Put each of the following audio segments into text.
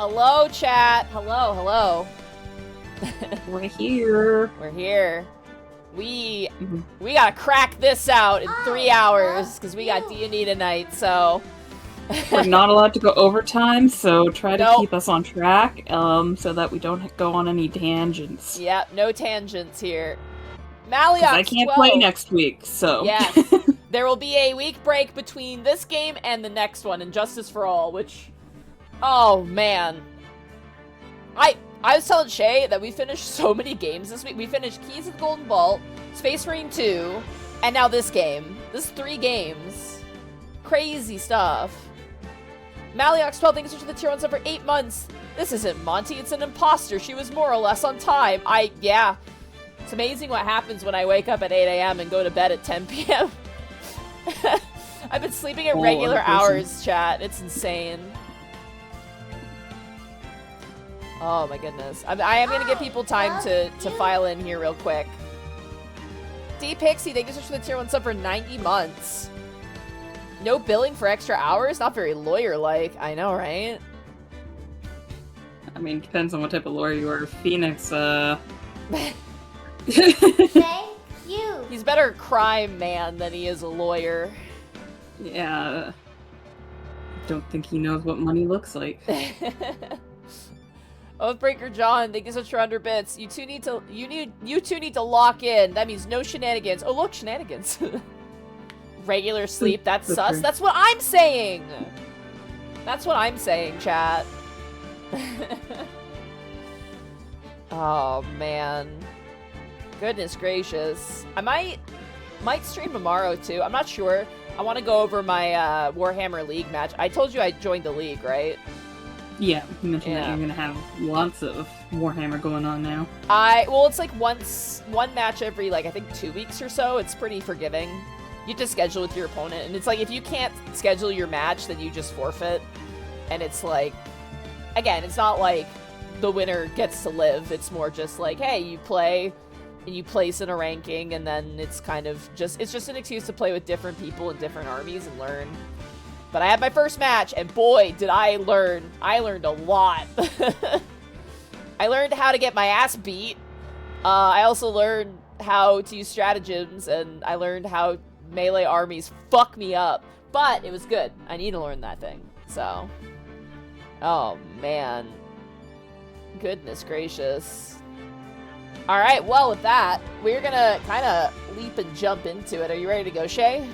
Hello, chat. Hello, hello. We're here. We're here. We gotta crack this out in 3 hours because we got D&D tonight. So we're not allowed to go overtime, so try to Nope. keep us on track, so that we don't go on any tangents. Yeah, no tangents here. Maliox, I can't play next week, so yes, there will be a week break between this game and the next one, Injustice for All. Which, oh man, I was telling Shay that we finished so many games this week. We finished Keys of the Golden Vault, Space Marine 2, and now this game. This is 3 games. Crazy stuff. Maliox 12 thanks for the tier 1 sub for 8 months. This isn't Monty, it's an imposter. She was more or less on time. Yeah. It's amazing what happens when I wake up at 8 a.m. and go to bed at 10 p.m. I've been sleeping at regular hours, chat. It's insane. Oh my goodness. I am going to give people time to file in here real quick. D Pixie, thank you so much for the tier 1 sub for 90 months. No billing for extra hours? Not very lawyer-like. I know, right? I mean, depends on what type of lawyer you are. Phoenix, Thank you. He's better crime man than he is a lawyer. Yeah. Don't think he knows what money looks like. Oathbreaker John, thank you so much for 100 bits. You two need to lock in. That means no shenanigans. Oh look, shenanigans. Regular sleep, that's sus. That's what I'm saying. That's what I'm saying, chat. Oh man. Goodness gracious. I might stream tomorrow too. I'm not sure. I want to go over my Warhammer League match. I told you I joined the league, right? Yeah, you mentioned that you're gonna have lots of Warhammer going on now. Well, it's like one match every, like, I think 2 weeks or so. It's pretty forgiving. You have to schedule with your opponent, and it's like, if you can't schedule your match, then you just forfeit. And it's like, again, it's not like the winner gets to live. It's more just like, hey, you play, and you place in a ranking, and then it's kind of just, it's just an excuse to play with different people in different armies and learn. But I had my first match, and boy, did I learn. I learned a lot. I learned how to get my ass beat. I also learned how to use stratagems, and I learned how melee armies fuck me up. But it was good. I need to learn that thing. So, oh man. Goodness gracious. Alright, well, with that, we're gonna kind of leap and jump into it. Are you ready to go, Shay?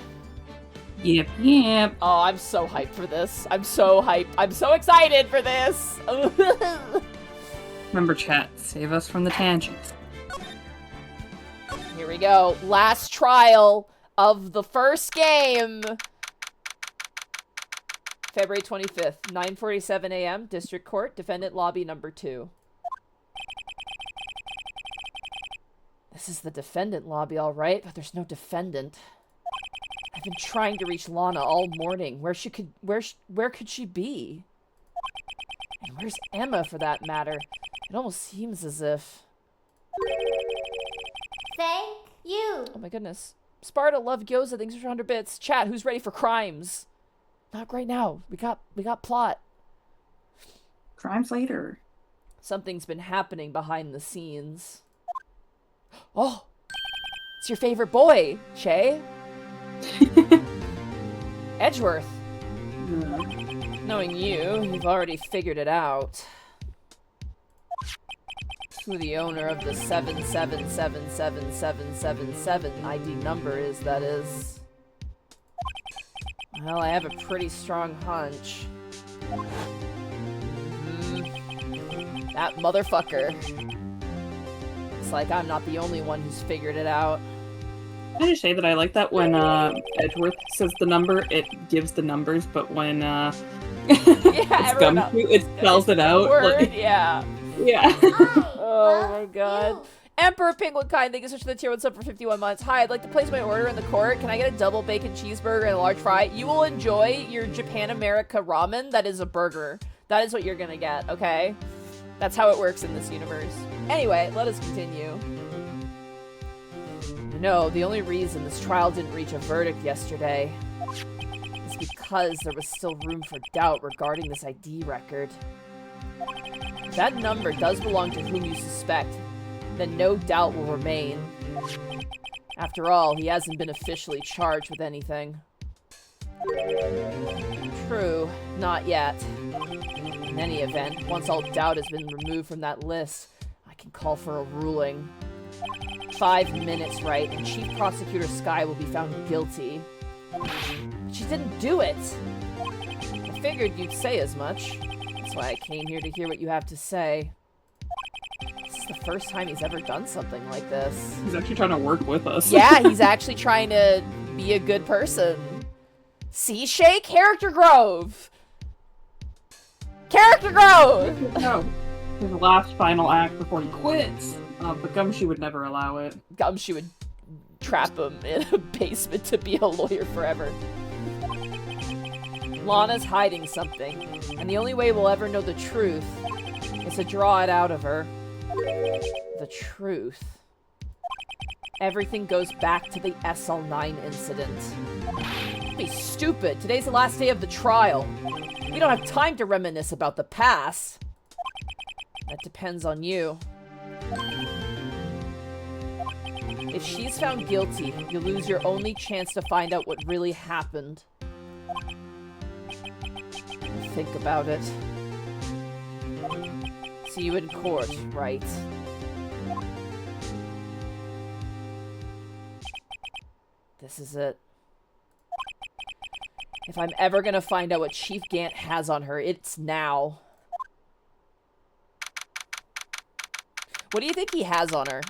Yep, yep. Oh, I'm so hyped for this. I'm so hyped. I'm so excited for this. Remember, chat, save us from the tangents. Here we go. Last trial of the first game. February 25th, 9:47 a.m., District Court, Defendant Lobby number 2. This is the defendant lobby, all right, but there's no defendant. I've been trying to reach Lana all morning. Where could she be? And where's Emma, for that matter? It almost seems as if... Thank you. Oh my goodness. Sparta, love Gyoza, thanks for 100 bits. Chat, who's ready for crimes? Not right now. We got plot. Crimes later. Something's been happening behind the scenes. Oh! It's your favorite boy, Shay. Edgeworth. Knowing you've already figured it out. Who the owner of the 7777777 ID number is, that is. Well, I have a pretty strong hunch. That motherfucker. It's like I'm not the only one who's figured it out. Can I just say that I like that when Edgeworth says the number, it gives the numbers, but when it's Gumshoe, it spells it out. Word, like, yeah. Yeah. Oh my god. Emperor Penguin Kind, thank you so much for the tier 1 sub for 51 months. Hi, I'd like to place my order in the court. Can I get a double bacon cheeseburger and a large fry? You will enjoy your Japan America ramen. That is a burger. That is what you're gonna get, okay? That's how it works in this universe. Anyway, let us continue. No, the only reason this trial didn't reach a verdict yesterday is because there was still room for doubt regarding this ID record. If that number does belong to whom you suspect, then no doubt will remain. After all, he hasn't been officially charged with anything. True, not yet. In any event, once all doubt has been removed from that list, I can call for a ruling. 5 minutes, right, and Chief Prosecutor Skye will be found guilty. But she didn't do it! I figured you'd say as much. That's why I came here to hear what you have to say. This is the first time he's ever done something like this. He's actually trying to work with us. Yeah, he's actually trying to be a good person. See, Shake? Character growth! Character growth! No. His last final act before he quits. But Gumshoe would never allow it. Gumshoe would trap him in a basement to be a lawyer forever. Lana's hiding something, and the only way we'll ever know the truth is to draw it out of her. The truth. Everything goes back to the SL9 incident. Don't be stupid. Today's the last day of the trial. We don't have time to reminisce about the past. That depends on you. If she's found guilty, you lose your only chance to find out what really happened. Think about it. See you in court, right? This is it. If I'm ever gonna find out what Chief Gant has on her, it's now. What do you think he has on her?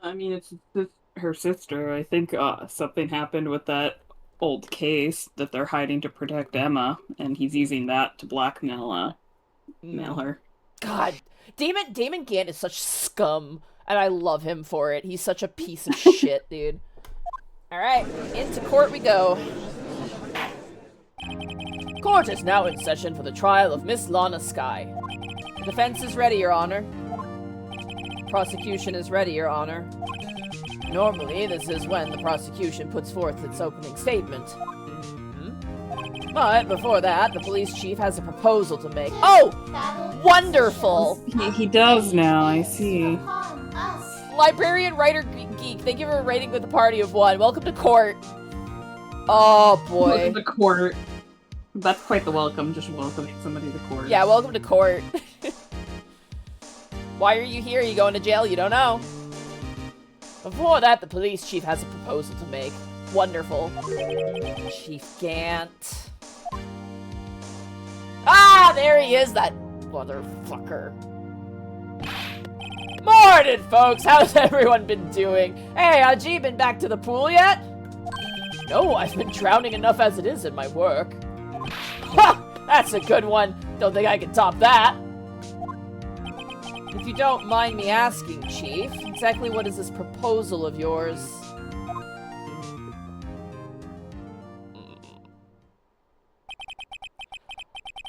I mean, it's her sister. I think something happened with that old case that they're hiding to protect Emma, and he's using that to blackmail her. God, Damon Gant is such scum, and I love him for it. He's such a piece of shit, dude. Alright, into court we go. Court is now in session for the trial of Miss Lana Skye. The defense is ready, Your Honor. Prosecution is ready, Your Honor. Normally, this is when the prosecution puts forth its opening statement. But before that, the police chief has a proposal to make. Oh! Wonderful! He does now, I see. Librarian, writer, geek, thank you for rating with a party of 1. Welcome to court. Oh, boy. Welcome to court. That's quite the welcome, just welcoming somebody to court. Yeah, welcome to court. Why are you here? Are you going to jail? You don't know. Before that, the police chief has a proposal to make. Wonderful. Chief Gant. Ah, there he is, that motherfucker. Morning, folks! How's everyone been doing? Hey, Haji, been back to the pool yet? No, I've been drowning enough as it is in my work. Ha! That's a good one. Don't think I can top that. If you don't mind me asking, Chief, exactly what is this proposal of yours?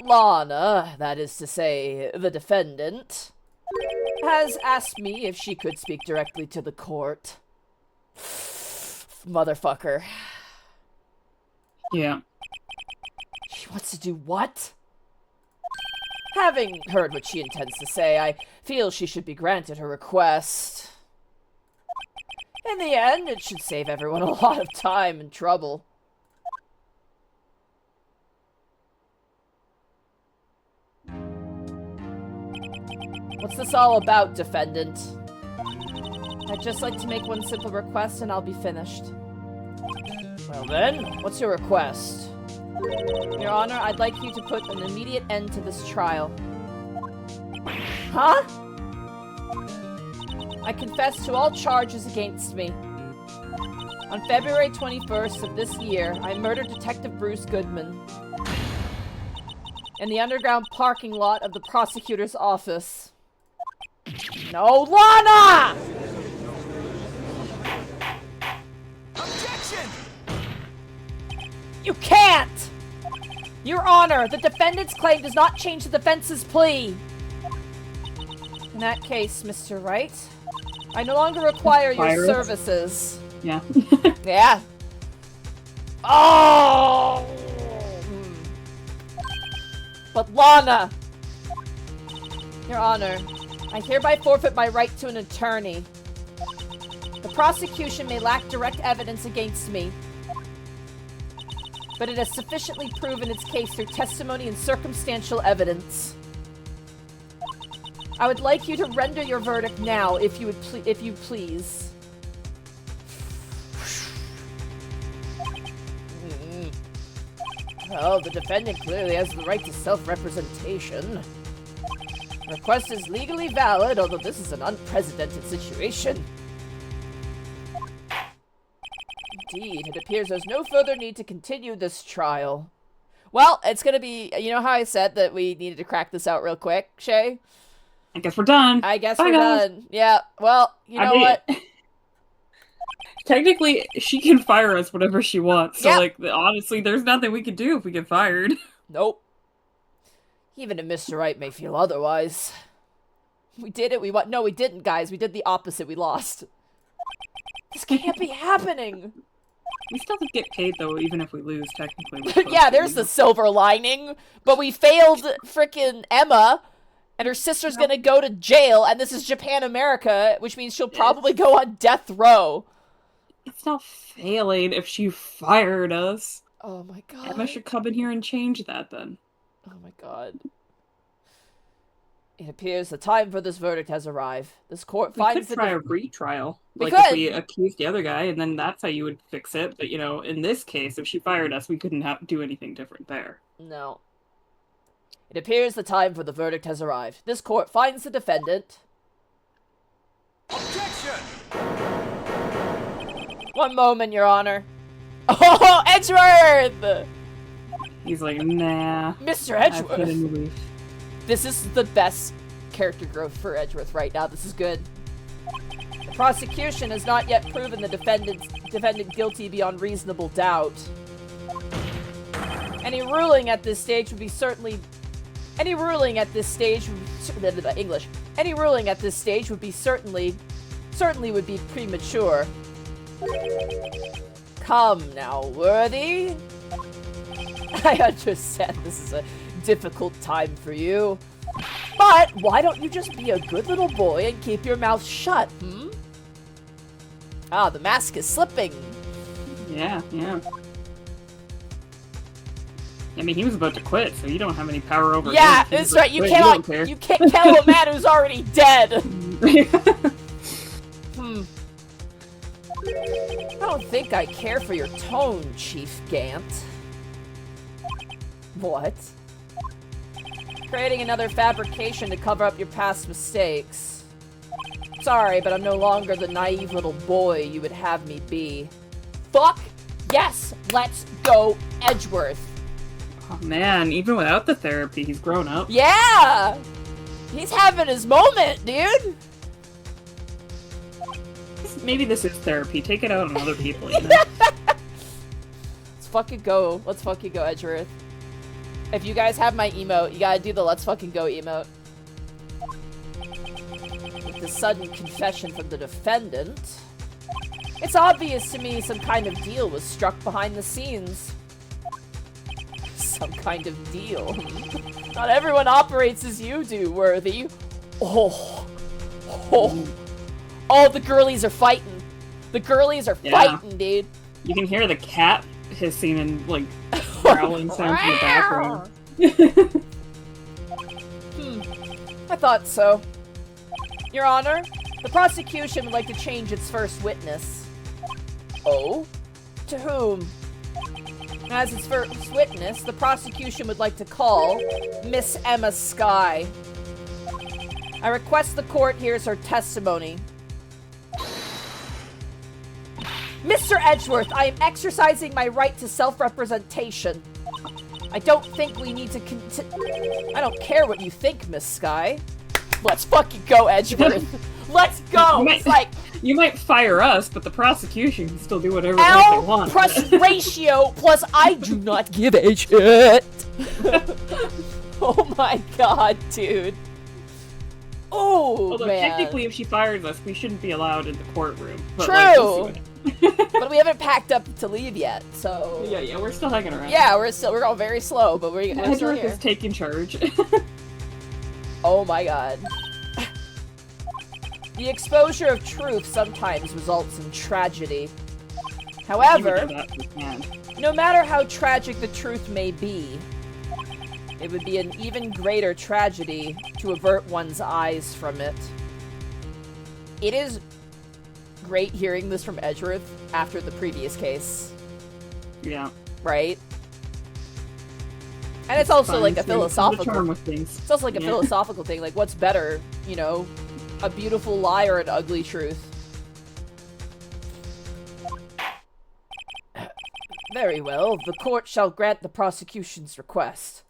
Lana, that is to say, the defendant, has asked me if she could speak directly to the court. Motherfucker. Yeah. She wants to do what? Having heard what she intends to say, I feel she should be granted her request. In the end, it should save everyone a lot of time and trouble. What's this all about, defendant? I'd just like to make one simple request and I'll be finished. Well then, what's your request? Your Honor, I'd like you to put an immediate end to this trial. Huh? I confess to all charges against me. On February 21st of this year, I murdered Detective Bruce Goodman in the underground parking lot of the prosecutor's office. No, Lana! Objection! You can't! Your Honor, the defendant's claim does not change the defense's plea. In that case, Mr. Wright, I no longer require your services. Yeah. Yeah. Oh! But Lana! Your Honor, I hereby forfeit my right to an attorney. The prosecution may lack direct evidence against me, but it has sufficiently proven its case through testimony and circumstantial evidence. I would like you to render your verdict now, if you please. Well, the defendant clearly has the right to self-representation. The request is legally valid, although this is an unprecedented situation. Indeed, it appears there's no further need to continue this trial. Well, it's gonna be... You know how I said that we needed to crack this out real quick, Shay? I guess we're done. I guess Bye, we're guys. done. Yeah, well, you know what? Technically, she can fire us whenever she wants. So, Yep. like, honestly, there's nothing we can do if we get fired. Nope. Even if Mr. Wright may feel otherwise. We did it, No, we didn't, guys. We did the opposite. We lost. This can't be happening. We still have to get paid, though, even if we lose, technically. We're supposed Yeah, to. there's the silver lining. But we failed frickin' Emma, and her sister's gonna go to jail, and this is Japan America, which means she'll probably go on death row. It's not failing if she fired us. Oh my god. Emma should come in here and change that, then. Oh my god. It appears the time for this verdict has arrived. This court We finds could try a retrial. We Like, if could. we accused the other guy, and then that's how you would fix it. But, you know, in this case, if she fired us, we couldn't do anything different there. No. It appears the time for the verdict has arrived. This court finds the defendant... Objection! One moment, Your Honor. Oh, Edgeworth! He's like, nah. Mr. I've hit a Edgeworth. new leaf. This is the best character growth for Edgeworth right now. This is good. The prosecution has not yet proven the defendant guilty beyond reasonable doubt. Any ruling at this stage would be certainly... Any ruling at this stage would be certainly would be premature. Come now, Worthy. I understand this is a difficult time for you. But why don't you just be a good little boy and keep your mouth shut, hmm? Ah, the mask is slipping. Yeah, yeah. I mean, he was about to quit, so you don't have any power over him. Yeah, If he's that's about right. to You quit, cannot. don't care. You can't kill a man who's already dead. I don't think I care for your tone, Chief Gant. What? Creating another fabrication to cover up your past mistakes. Sorry, but I'm no longer the naive little boy you would have me be. Fuck yes! Let's go, Edgeworth. Oh man, even without the therapy, he's grown up. Yeah! He's having his moment, dude! Maybe this is therapy. Take it out on other people, you know? Let's fucking go. Let's fucking go, Edgeworth. If you guys have my emote, you gotta do the let's fucking go emote. With the sudden confession from the defendant, it's obvious to me some kind of deal was struck behind the scenes. Some kind of deal. Not everyone operates as you do, Worthy. Oh. Oh, the girlies are fighting. The girlies are fighting, dude. You can hear the cat hissing and, like, growling sounds in the background. I thought so. Your Honor, the prosecution would like to change its first witness. Oh? To whom? As its first witness, the prosecution would like to call Miss Emma Skye. I request the court hears her testimony. Mr. Edgeworth, I am exercising my right to self-representation. I don't think we need to I don't care what you think, Miss Skye. Let's fucking go, Edgeworth. Let's go! It's like... You might fire us, but the prosecution can still do whatever they want. Plus ratio, plus I do not give a shit. Oh my god, dude. Oh, Although man. technically if she fires us, we shouldn't be allowed in the courtroom. But, True. like, we'll see But we haven't packed up to leave yet, so... Yeah, we're still hanging around. Yeah, we're going very slow, but we're still Edgeworth here. is taking charge. Oh my god. The exposure of truth sometimes results in tragedy. However, no matter how tragic the truth may be, it would be an even greater tragedy to avert one's eyes from it. It is great hearing this from Edgeworth after the previous case. Yeah. Right? And it's also like a The philosophical... charm with things. It's also like a philosophical thing, like what's better, you know, a beautiful lie or an ugly truth? Very well, the court shall grant the prosecution's request.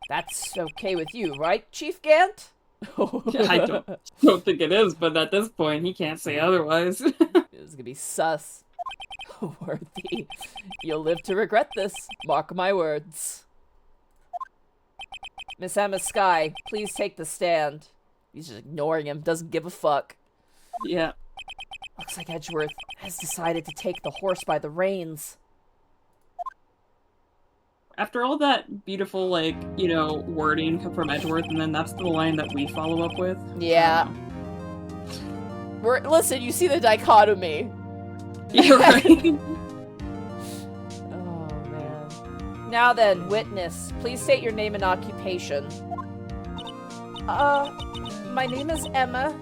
That's okay with you, right, Chief Gant? I don't think it is, but at this point, he can't say otherwise. This is gonna be sus. Worthy. You'll live to regret this. Mark my words. Miss Emma Skye, please take the stand. He's just ignoring him, doesn't give a fuck. Yeah. Looks like Edgeworth has decided to take the horse by the reins. After all that beautiful, like, you know, wording from Edgeworth, and then that's the line that we follow up with. Yeah. Listen, you see the dichotomy. Yeah, right. Oh, man. Now then, witness, please state your name and occupation. My name is Emma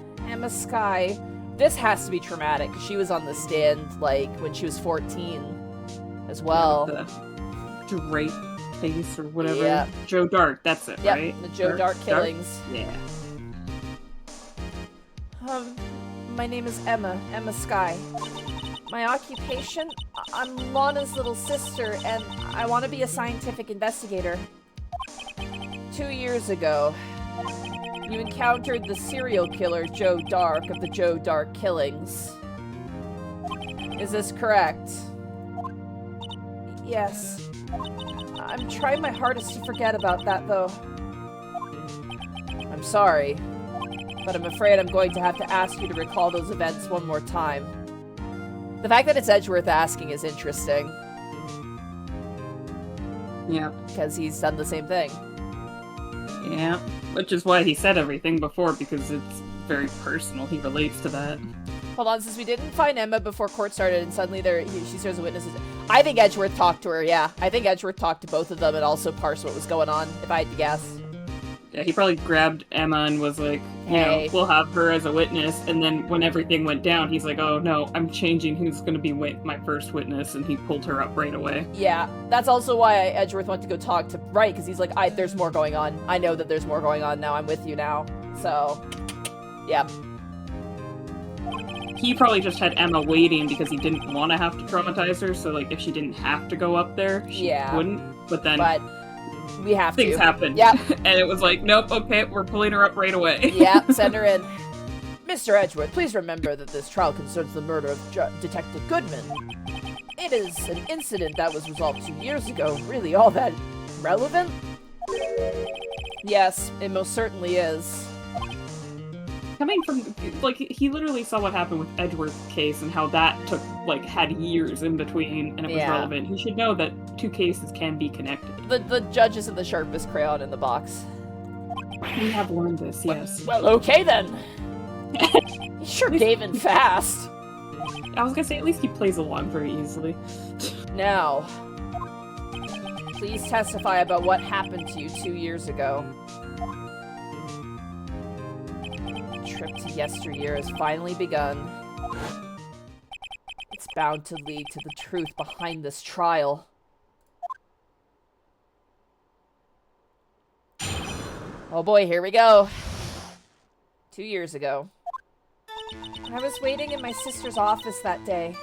Skye. This has to be traumatic, 'cause she was on the stand, like, when she was 14 as well. The straight face or whatever. Yeah. Joe Dark, that's it, Yep, right? the Joe Dark killings. Yeah. My name is Emma Skye. My occupation? I'm Lana's little sister, and I want to be a scientific investigator. 2 years ago, you encountered the serial killer Joe Dark of the Joe Dark killings. Is this correct? Yes. I'm trying my hardest to forget about that, though. I'm sorry, but I'm afraid I'm going to have to ask you to recall those events one more time. The fact that it's Edgeworth asking is interesting. Yeah. Because he's done the same thing. Yeah. Which is why he said everything before, because it's very personal. He relates to that. Hold on, since we didn't find Emma before court started and suddenly she serves the witnesses. I think Edgeworth talked to her, yeah. I think Edgeworth talked to both of them and also parsed what was going on, if I had to guess. Yeah, he probably grabbed Emma and was like, you know, we'll have her as a witness. And then when everything went down, he's like, oh no, I'm changing who's going to be my first witness. And he pulled her up right away. Yeah, that's also why Edgeworth went to go talk to Wright, because he's like, there's more going on. I know that there's more going on now. I'm with you now. So, yeah. He probably just had Emma waiting because he didn't want to have to traumatize her. So, like, if she didn't have to go up there, she wouldn't. But then... we have things happen. Yep. And it was like, nope, okay, we're pulling her up right away. Yep, send her in. Mr. Edgeworth, please remember that this trial concerns the murder of Detective Goodman. It is an incident that was resolved 2 years ago. Really all that relevant? Yes, it most certainly is. Coming from, like, he literally saw what happened with Edgeworth's case and how that took, like, had years in between and it was relevant. He should know that two cases can be connected. The judge isn't the sharpest crayon in the box. We have learned this, yes. Well, okay then. He sure gave in fast. I was gonna say, at least he plays along very easily. Now, please testify about what happened to you 2 years ago. Trip to yesteryear has finally begun. It's bound to lead to the truth behind this trial. Oh boy, here we go. 2 years ago. I was waiting in my sister's office that day.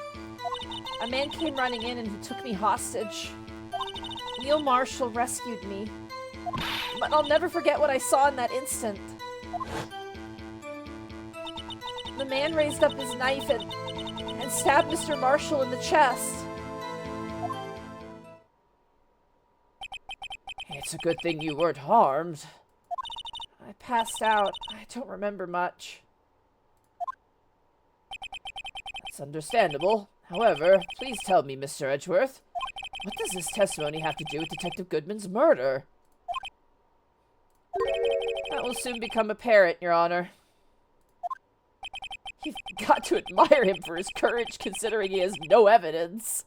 A man came running in and he took me hostage. Neil Marshall rescued me. But I'll never forget what I saw in that instant. The man raised up his knife and stabbed Mr. Marshall in the chest. It's a good thing you weren't harmed. I passed out. I don't remember much. It's understandable. However, please tell me, Mr. Edgeworth, what does this testimony have to do with Detective Goodman's murder? That will soon become apparent, Your Honor. You've got to admire him for his courage, considering he has no evidence.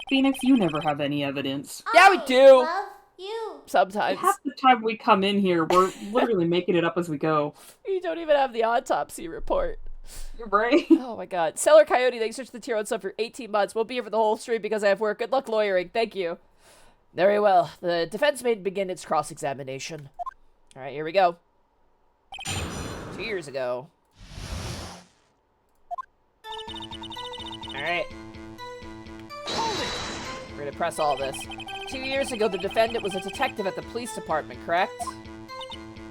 Phoenix, you never have any evidence. Yeah, we I do. love you. Sometimes. Half the time we come in here, we're literally making it up as we go. You don't even have the autopsy report. You're right. Oh my god. Seller Coyote, thanks for the tier 1 sub for 18 months. Won't be here for the whole stream because I have work. Good luck lawyering. Thank you. Very well. The defense may begin its cross-examination. Alright, here we go. 2 years ago. Alright. We're gonna press all this. 2 years ago, the defendant was a detective at the police department, correct?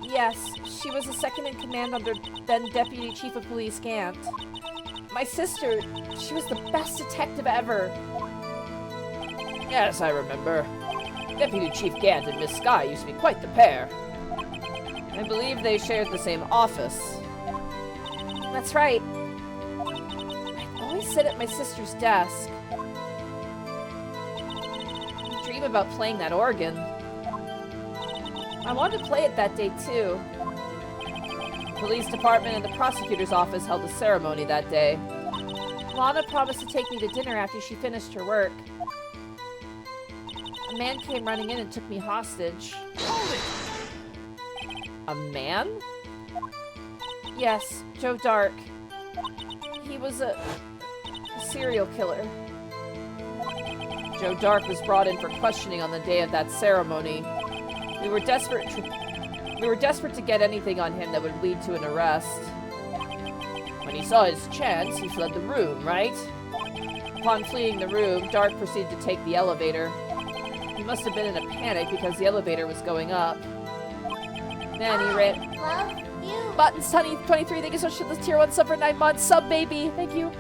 Yes, she was a second in command under then Deputy Chief of Police Gant. My sister, she was the best detective ever. Yes, I remember. Deputy Chief Gant and Miss Skye used to be quite the pair. I believe they shared the same office. That's right. I always sit at my sister's desk. I dream about playing that organ. I wanted to play it that day, too. The police department and the prosecutor's office held a ceremony that day. Lana promised to take me to dinner after she finished her work. A man came running in and took me hostage. A man? Yes, Joe Dark. He was a serial killer. Joe Dark was brought in for questioning on the day of that ceremony. We were desperate to get anything on him that would lead to an arrest. When he saw his chance, he fled the room, right? Upon fleeing the room, Dark proceeded to take the elevator. He must have been in a panic because the elevator was going up. Then he ran... Love you. Buttons, Sunny 23, thank you so much for the tier 1 sub for 9 months. Sub, baby. Thank you.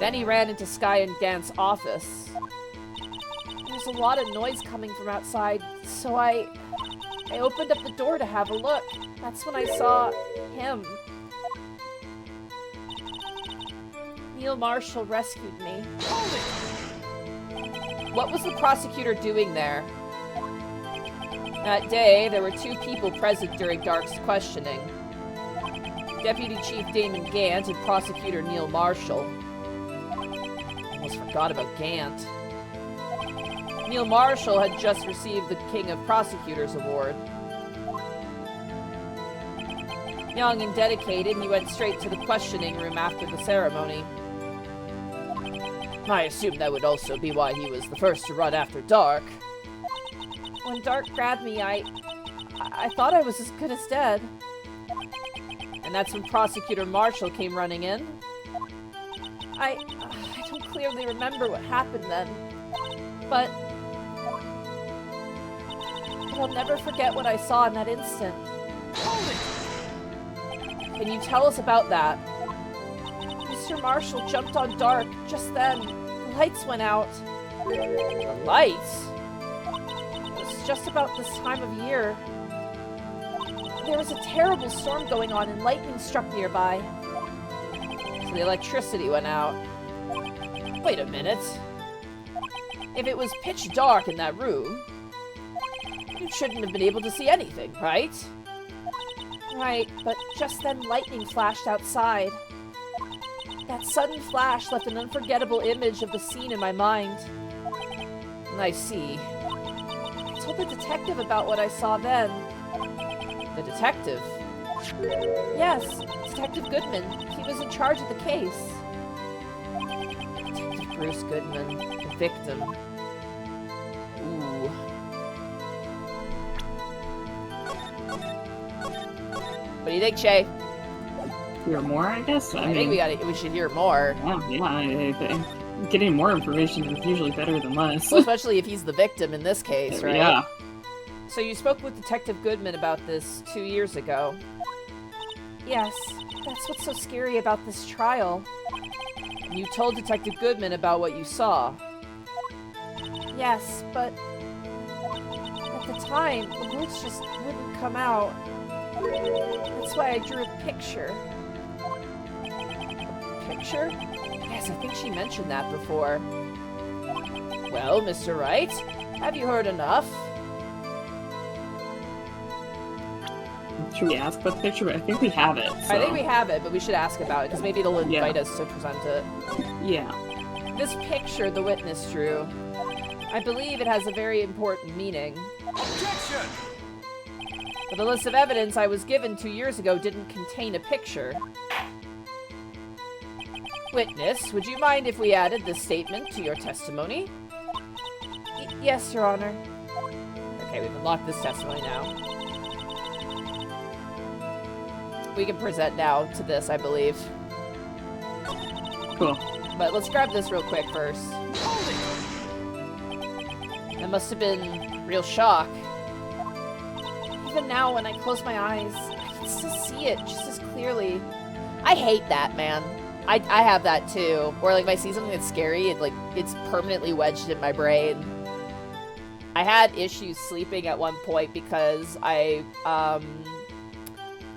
Then he ran into Skye and Gant's office. There's a lot of noise coming from outside, so I opened up the door to have a look. That's when I saw him. Neil Marshall rescued me. What was the prosecutor doing there? That day, there were 2 people present during Dark's questioning. Deputy Chief Damon Gant and Prosecutor Neil Marshall. Almost forgot about Gant. Neil Marshall had just received the King of Prosecutors Award. Young and dedicated, he went straight to the questioning room after the ceremony. I assume that would also be why he was the first to run after Dark. When Dark grabbed me, I thought I was as good as dead. And that's when Prosecutor Marshall came running in. I don't clearly remember what happened then, but I'll never forget what I saw in that instant. Can you tell us about that? Mr. Marshall jumped on Dark just then. The lights went out. The lights? It was just about this time of year. There was a terrible storm going on and lightning struck nearby. So the electricity went out. Wait a minute. If it was pitch dark in that room, you shouldn't have been able to see anything, right? Right, but just then lightning flashed outside. That sudden flash left an unforgettable image of the scene in my mind. I see. I told the detective about what I saw then. The detective? Yes, Detective Goodman. He was in charge of the case. Detective Bruce Goodman, the victim. Ooh. What do you think, Shay? Hear more, I guess? I think we should hear more. Yeah, I think getting more information is usually better than less. Well, especially if he's the victim in this case, right? Yeah. So you spoke with Detective Goodman about this 2 years ago. Yes, that's what's so scary about this trial. You told Detective Goodman about what you saw. Yes, but at the time, the words just wouldn't come out. That's why I drew a picture. A picture? Yes, I think she mentioned that before. Well, Mr. Wright, have you heard enough? Should we ask about the picture? I think we have it. So. I think we have it, but we should ask about it, because maybe they'll invite us to present it. Yeah. This picture the witness drew, I believe it has a very important meaning. Objection! But the list of evidence I was given 2 years ago didn't contain a picture. Witness, would you mind if we added this statement to your testimony? Yes, Your Honor. Okay, we've unlocked this testimony now. We can present now to this, I believe. Cool. But let's grab this real quick first. That must have been real shock. Even now, when I close my eyes, I can still see it just as clearly. I hate that, man. I have that too. Or like if I see something that's scary, it's permanently wedged in my brain. I had issues sleeping at one point because I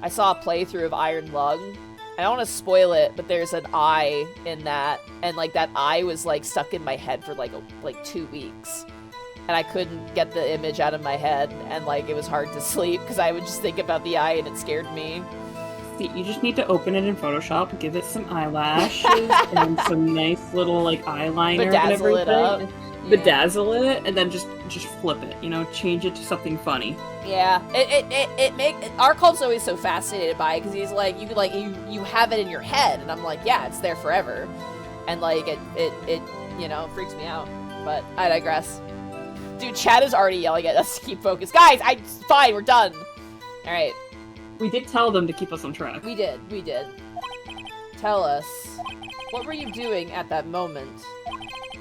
saw a playthrough of Iron Lung. I don't want to spoil it, but there's an eye in that, and like that eye was like stuck in my head for like 2 weeks. And I couldn't get the image out of my head, and like it was hard to sleep because I would just think about the eye and it scared me. See, you just need to open it in Photoshop, give it some eyelashes and some nice little like eyeliner and everything. Bedazzle it up. Bedazzle it, and then just flip it. You know, change it to something funny. Yeah, Arkol's always so fascinated by it because he's like, you have it in your head, and I'm like, yeah, it's there forever, and like it you know freaks me out. But I digress. Dude, Chad is already yelling at us to keep focused. Guys, fine, we're done. All right. We did tell them to keep us on track. We did. Tell us, what were you doing at that moment?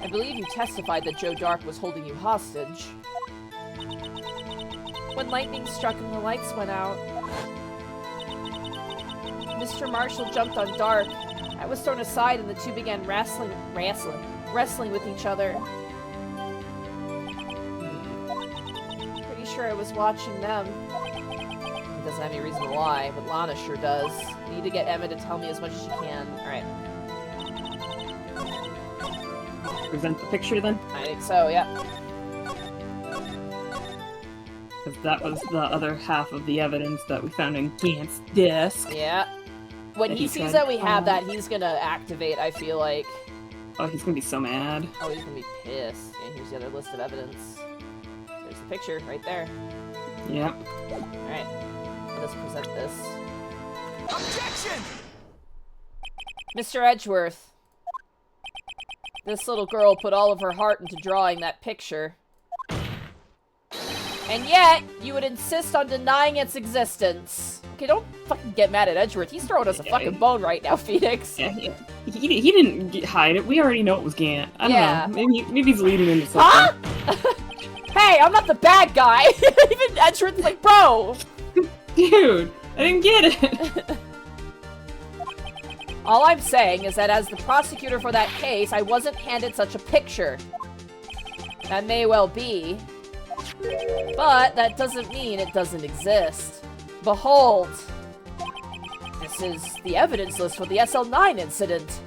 I believe you testified that Joe Dark was holding you hostage. When lightning struck and the lights went out, Mr. Marshall jumped on Dark. I was thrown aside and the two began wrestling with each other. Pretty sure I was watching them. He doesn't have any reason to lie, but Lana sure does. You need to get Emma to tell me as much as she can. Alright. Present the picture then? I think so, yeah. Because that was the other half of the evidence that we found in Gant's desk. Yeah. When he sees that we have that, he's gonna activate, I feel like. Oh, he's gonna be so mad. Oh, he's gonna be pissed. And here's the other list of evidence. There's the picture right there. Yep. Alright. Let us present this. Objection! Mr. Edgeworth. This little girl put all of her heart into drawing that picture. And yet, you would insist on denying its existence. Okay, don't fucking get mad at Edgeworth. He's throwing us a fucking bone right now, Phoenix. Yeah, he didn't hide it. We already know it was Gant. I don't know. Maybe he's leading into something. Huh? Hey, I'm not the bad guy. Even Edgeworth's like, bro. Dude, I didn't get it. All I'm saying is that as the prosecutor for that case, I wasn't handed such a picture. That may well be. But that doesn't mean it doesn't exist. Behold. This is the evidence list for the SL9 incident.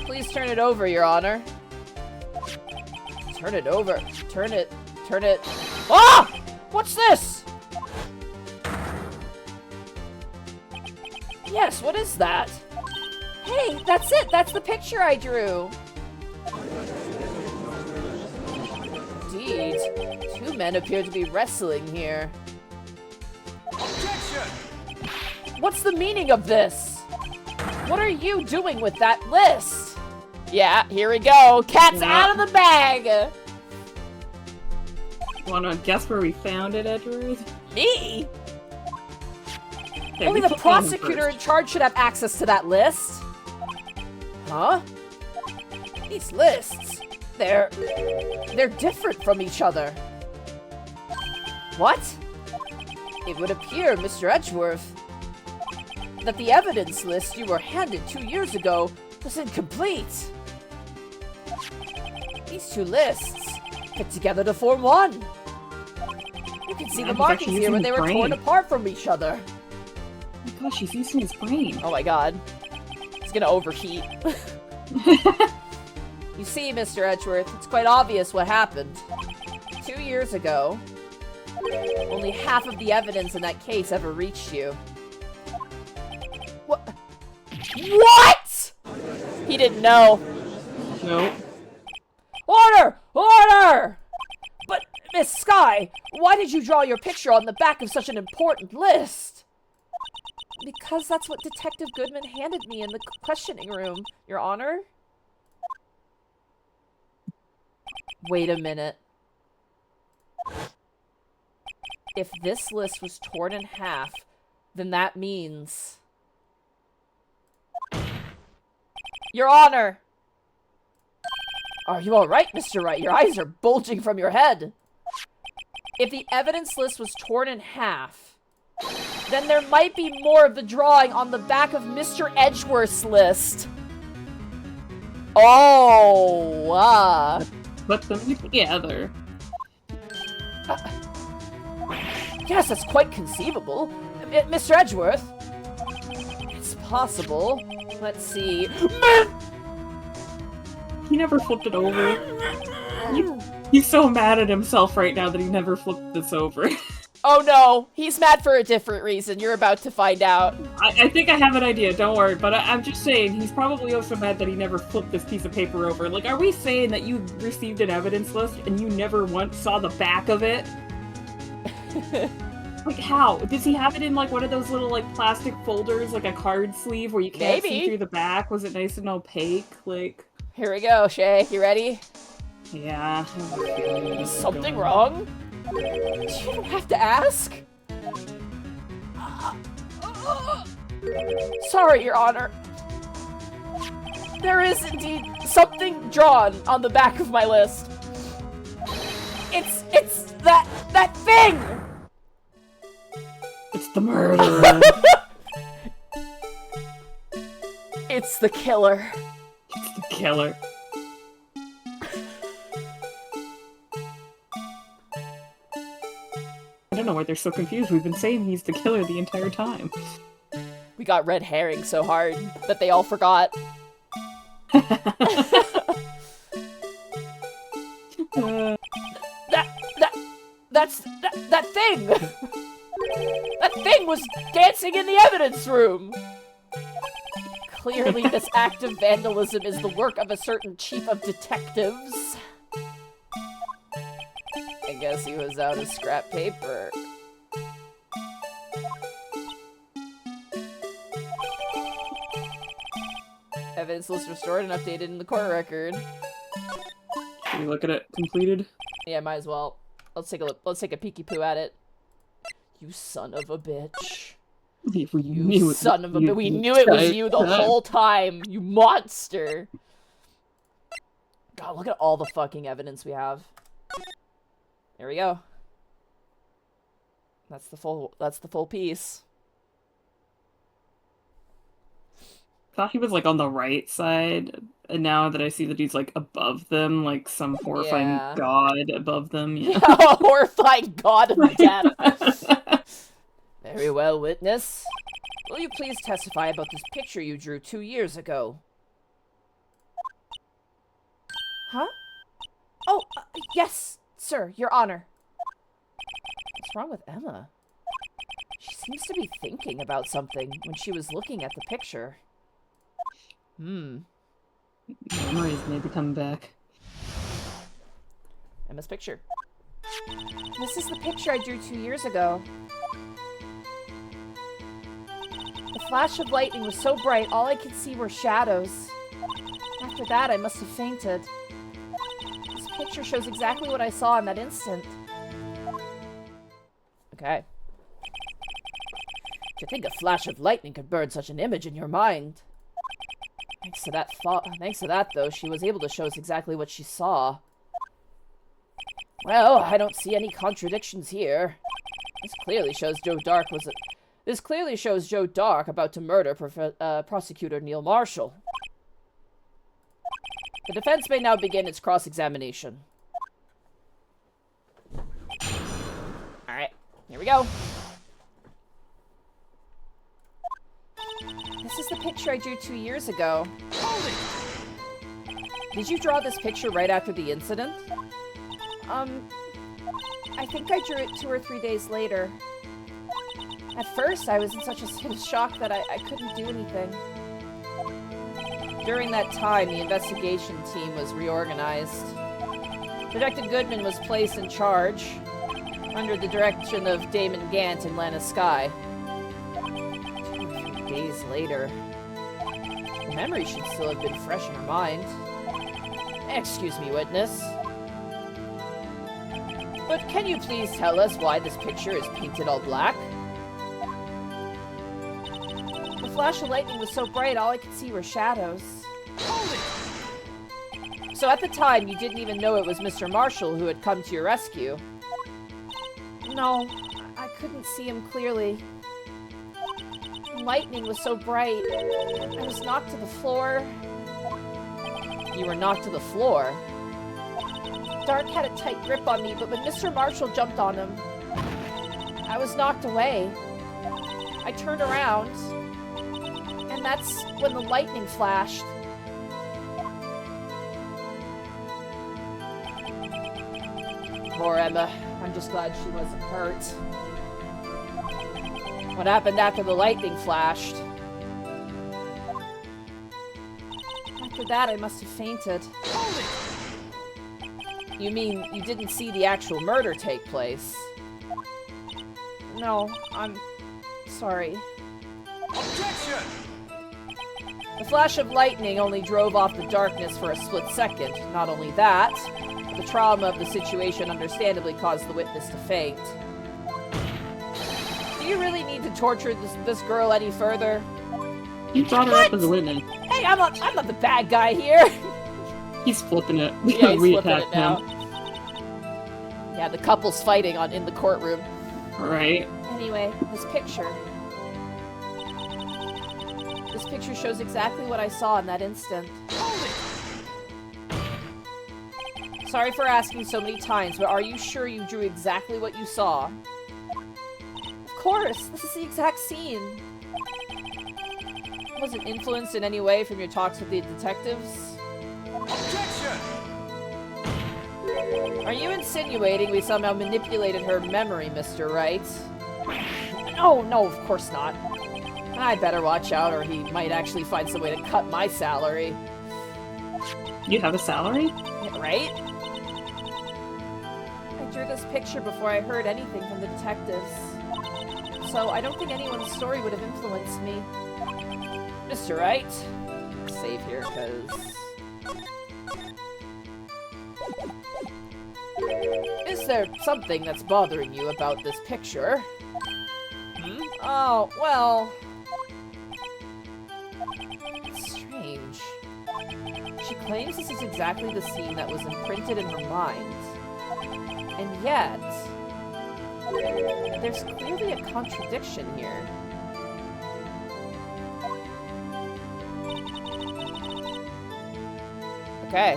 Please turn it over, Your Honor. Turn it over. Turn it. Ah! What's this? Yes, what is that? Hey, that's it! That's the picture I drew! Indeed. Two men appear to be wrestling here. Objection! What's the meaning of this? What are you doing with that list? Yeah, here we go. Cat's out of the bag! Wanna guess where we found it, Edward? Me? Okay, Only we the put Lana prosecutor in first. charge should have access to that list. Huh? These lists, they're different from each other. What? It would appear, Mr. Edgeworth, that the evidence list you were handed 2 years ago was incomplete. These two lists fit together to form one. You can see the he's markings actually here when using they his were torn brain. apart from each other. Oh my gosh, he's using his brain. Oh my god. gonna overheat. You see, Mr. Edgeworth, it's quite obvious what happened. 2 years ago, only half of the evidence in that case ever reached you. What? What?! He didn't know. Nope. Order! Order! But, Miss Sky, why did you draw your picture on the back of such an important list? Because that's what Detective Goodman handed me in the questioning room, Your Honor. Wait a minute. If this list was torn in half, then that means... Your Honor! Are you alright, Mr. Wright? Your eyes are bulging from your head. If the evidence list was torn in half, then there might be more of the drawing on the back of Mr. Edgeworth's list. Oh, Put them together. Yes, that's quite conceivable. Mr. Edgeworth? It's possible. Let's see. He never flipped it over. He's so mad at himself right now that he never flipped this over. Oh no, he's mad for a different reason. You're about to find out. I think I have an idea, don't worry, but I'm just saying, he's probably also mad that he never flipped this piece of paper over. Like, are we saying that you received an evidence list and you never once saw the back of it? Like, how? Does he have it in, like, one of those little, like, plastic folders, like a card sleeve where you can't see through the back? Was it nice and opaque? Like... Here we go, Shay. You ready? Yeah. Is something wrong? You don't have to ask. Sorry, Your Honor. There is indeed something drawn on the back of my list. It's that thing! It's the murderer. It's the killer. It's the killer. I don't know why they're so confused. We've been saying he's the killer the entire time. We got red herring so hard that they all forgot. That thing! That thing was dancing in the evidence room! Clearly this act of vandalism is the work of a certain chief of detectives. I guess he was out of scrap paper. Evidence list restored and updated in the court record. Should we look at it completed? Yeah, might as well. Let's take a look. Let's take a peeky poo at it. You son of a bitch. You son of a bitch. We knew it was you the whole time, you monster. God, look at all the fucking evidence we have. There we go. That's the full piece. Thought he was like on the right side, and now that I see that he's like above them, like some horrifying god above them. Yeah, a horrifying god of death. Very well, witness. Will you please testify about this picture you drew 2 years ago? Huh? Oh, yes, sir, Your Honor. What's wrong with Emma? She seems to be thinking about something when she was looking at the picture. Memories maybe come back. Emma's picture. This is the picture I drew 2 years ago. The flash of lightning was so bright, all I could see were shadows. After that, I must have fainted. This picture shows exactly what I saw in that instant. Okay. To think a flash of lightning could burn such an image in your mind. Thanks to that, though, she was able to show us exactly what she saw. Well, I don't see any contradictions here. This clearly shows Joe Dark about to murder Prosecutor Neil Marshall. The defense may now begin its cross-examination. Alright, here we go. This This is the picture I drew 2 years ago. Hold it! Did you draw this picture right after the incident? I think I drew it 2 or 3 days later. At first, I was in such a state of shock that I couldn't do anything. During that time, the investigation team was reorganized. Detective Goodman was placed in charge, under the direction of Damon Gant and Lana Skye. 2 or 3 days later. The memory should still have been fresh in her mind. Excuse me, witness. But can you please tell us why this picture is painted all black? The flash of lightning was so bright, all I could see were shadows. Hold it! So at the time, you didn't even know it was Mr. Marshall who had come to your rescue? No, I couldn't see him clearly. The lightning was so bright. I was knocked to the floor. You were knocked to the floor? Dark had a tight grip on me, but when Mr. Marshall jumped on him, I was knocked away. I turned around, and that's when the lightning flashed. Poor Emma. I'm just glad she wasn't hurt. What happened after the lightning flashed? After that, I must have fainted. Hold it! You mean you didn't see the actual murder take place? No, I'm sorry. Objection! The flash of lightning only drove off the darkness for a split second. Not only that, the trauma of the situation understandably caused the witness to faint. Do you really need to torture this girl any further? You brought her up as a witness. Hey, I'm not the bad guy here! He's flipping it. Yeah, he's We flipping it attacked now. him. Yeah, the couple's fighting in the courtroom. Right. Anyway, this picture. This picture shows exactly what I saw in that instant. Sorry for asking so many times, but are you sure you drew exactly what you saw? Of course, this is the exact scene. Was it influenced in any way from your talks with the detectives? Objection! Are you insinuating we somehow manipulated her memory, Mr. Wright? No, of course not. I better watch out, or he might actually find some way to cut my salary. You have a salary? Right? I drew this picture before I heard anything from the detectives. So I don't think anyone's story would have influenced me. Mr. Wright? Save here, because... Is there something that's bothering you about this picture? Oh, well... It's strange. She claims this is exactly the scene that was imprinted in her mind. And yet... There's clearly a contradiction here. Okay.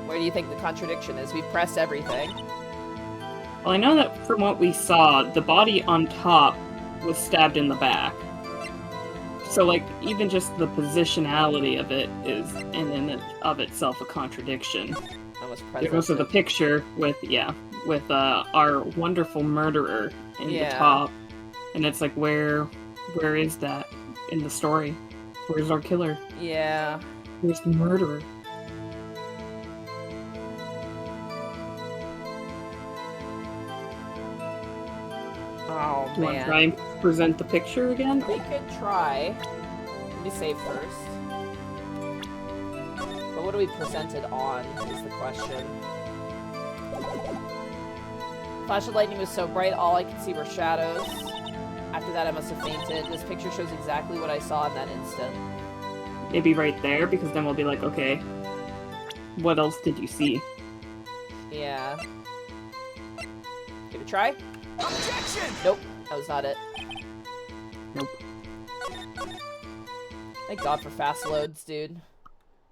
Where do you think the contradiction is? We pressed everything. Well, I know that from what we saw, the body on top was stabbed in the back. So, like, even just the positionality of it is in and of itself a contradiction. That was There's present. also the picture with our wonderful murderer in the top. And it's like, where is that in the story? Where's our killer? Yeah. Where's the murderer? Oh, Do you want to man. try and present the picture again? We could try. Let me save first. But what do we present it on, is the question. Flash of lightning was so bright, all I could see were shadows. After that, I must have fainted. This picture shows exactly what I saw in that instant. Maybe right there, because then we'll be like, okay, what else did you see? Yeah. Give it a try? Objection! Nope, that was not it. Nope. Thank God for fast loads, dude.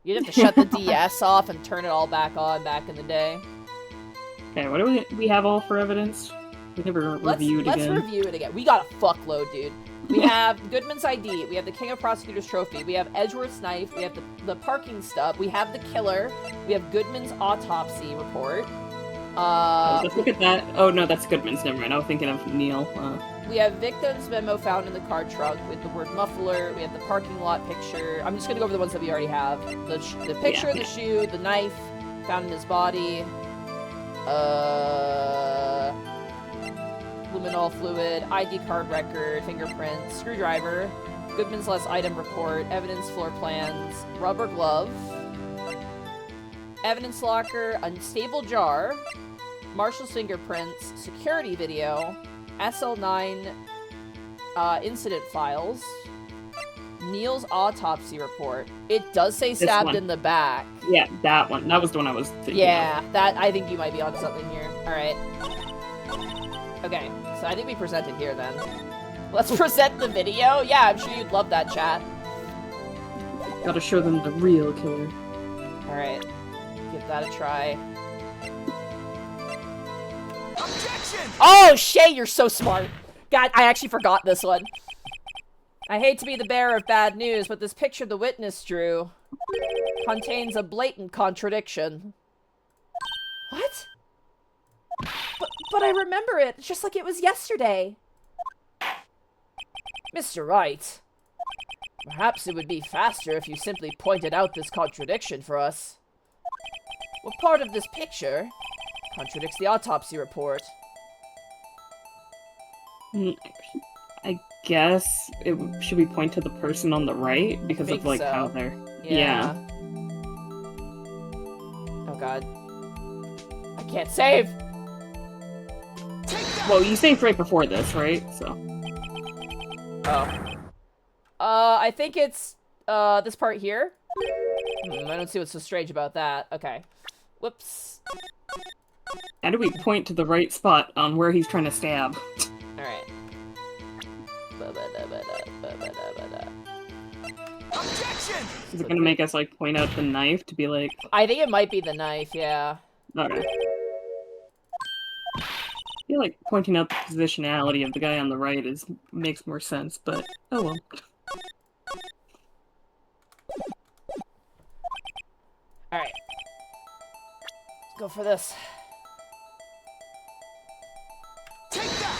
You'd have to shut the DS off and turn it all back on back in the day. Okay, what do we have all for evidence? We never reviewed Let's again. review it again. We got a fuckload, dude. We have Goodman's ID. We have the King of Prosecutors trophy. We have Edgeworth's knife. We have the parking stub. We have the killer. We have Goodman's autopsy report. Let's look at that. Oh no, that's Goodman's. Never mind. I was thinking of Neil. We have victim's memo found in the car trunk with the word muffler. We have the parking lot picture. I'm just gonna go over the ones that we already have. The picture of the shoe, the knife found in his body. Luminol fluid, ID card record, fingerprints, screwdriver, Goodman's last item report, evidence floor plans, rubber glove, evidence locker, unstable jar, Marshall's fingerprints, security video, SL9 incident files, Neil's autopsy report. It does say stabbed in the back. Yeah, that one. That was the one I was thinking Yeah, of. that I think you might be onto something here. Alright. Okay, so I think we presented here then. Let's present the video. Yeah, I'm sure you'd love that, chat. Gotta show them the real killer. Alright, give that a try. Objection! Oh, Shay, you're so smart. God, I actually forgot this one. I hate to be the bearer of bad news, but this picture the witness drew contains a blatant contradiction. What? But I remember it, just like it was yesterday. Mr. Wright, perhaps it would be faster if you simply pointed out this contradiction for us. What part of this picture contradicts the autopsy report? I guess should we point to the person on the right because Think of like so. how they're Yeah. Oh god. I can't save! Well, you saved right before this, right? So Oh. I think it's, this part here? I don't see what's so strange about that. Okay. Whoops. how do we point to the right spot on where he's trying to stab? Alright. Objection! Is it gonna make us like point out the knife to be like, I think it might be the knife, yeah. okay? I feel like pointing out the positionality of the guy on the right makes more sense, but oh well. Alright. Let's go for this. Take that!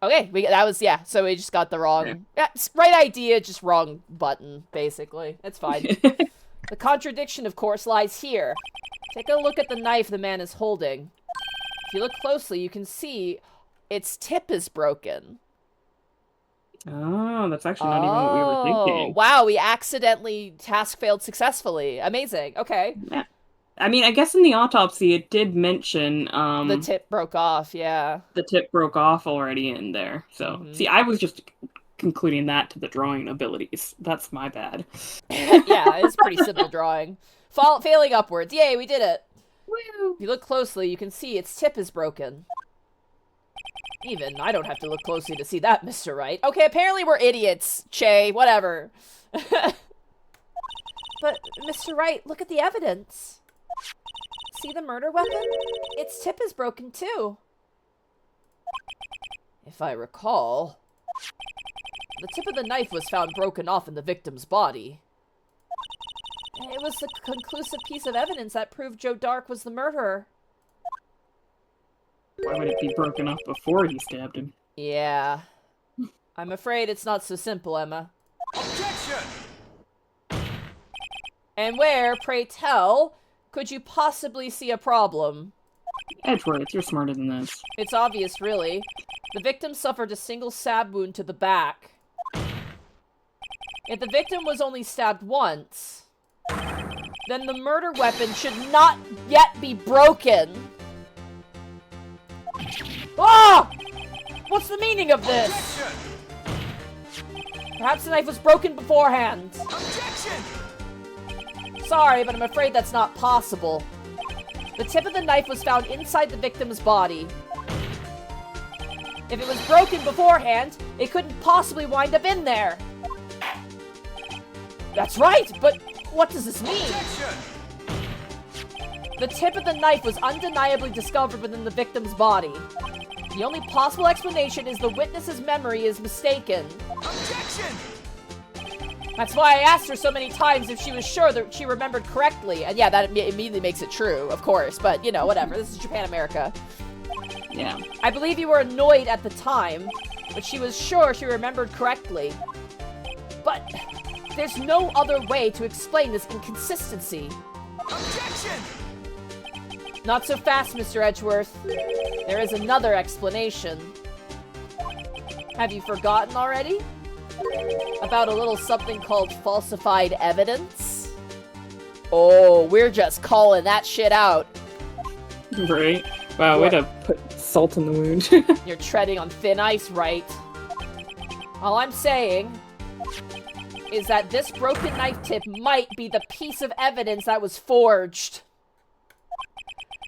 Okay, that was, yeah, so we just got the wrong, yeah, right idea, just wrong button, basically. It's fine. The contradiction, of course, lies here. Take a look at the knife the man is holding. If you look closely, you can see its tip is broken. Oh, that's actually not even what we were thinking. Wow, we accidentally task failed successfully. Amazing, okay. Yeah. I mean, I guess in the autopsy it did mention The tip broke off, yeah. the tip broke off already in there. So, see, I was just concluding that to the drawing abilities. That's my bad. Yeah, it's pretty simple drawing. Failing upwards. Yay, we did it. Woo. If you look closely, you can see its tip is broken. Even I don't have to look closely to see that, Mr. Wright. Okay, apparently we're idiots, Che, whatever. But, Mr. Wright, look at the evidence. See the murder weapon? Its tip is broken too. If I recall, the tip of the knife was found broken off in the victim's body. It was the conclusive piece of evidence that proved Joe Dark was the murderer. Why would it be broken off before he stabbed him? Yeah. I'm afraid it's not so simple, Emma. Objection! And where, pray tell, could you possibly see a problem? Edgeworth, you're smarter than this. It's obvious, really. The victim suffered a single stab wound to the back. If the victim was only stabbed once, then the murder weapon should not yet be broken. Ah! What's the meaning of this? Objection! Perhaps the knife was broken beforehand. Objection! Sorry, but I'm afraid that's not possible. The tip of the knife was found inside the victim's body. If it was broken beforehand, it couldn't possibly wind up in there. That's right, but what does this mean? Objection! The tip of the knife was undeniably discovered within the victim's body. The only possible explanation is the witness's memory is mistaken. Objection! That's why I asked her so many times if she was sure that she remembered correctly. And yeah, that immediately makes it true, of course. But, you know, whatever. This is Japan, America. Yeah. I believe you were annoyed at the time, but she was sure she remembered correctly. But there's no other way to explain this inconsistency. Objection! Not so fast, Mr. Edgeworth. There is another explanation. Have you forgotten already? About a little something called falsified evidence? Oh, we're just calling that shit out. Right. Wow, way to put salt in the wound. You're treading on thin ice, right? All I'm saying is that this broken knife tip might be the piece of evidence that was forged.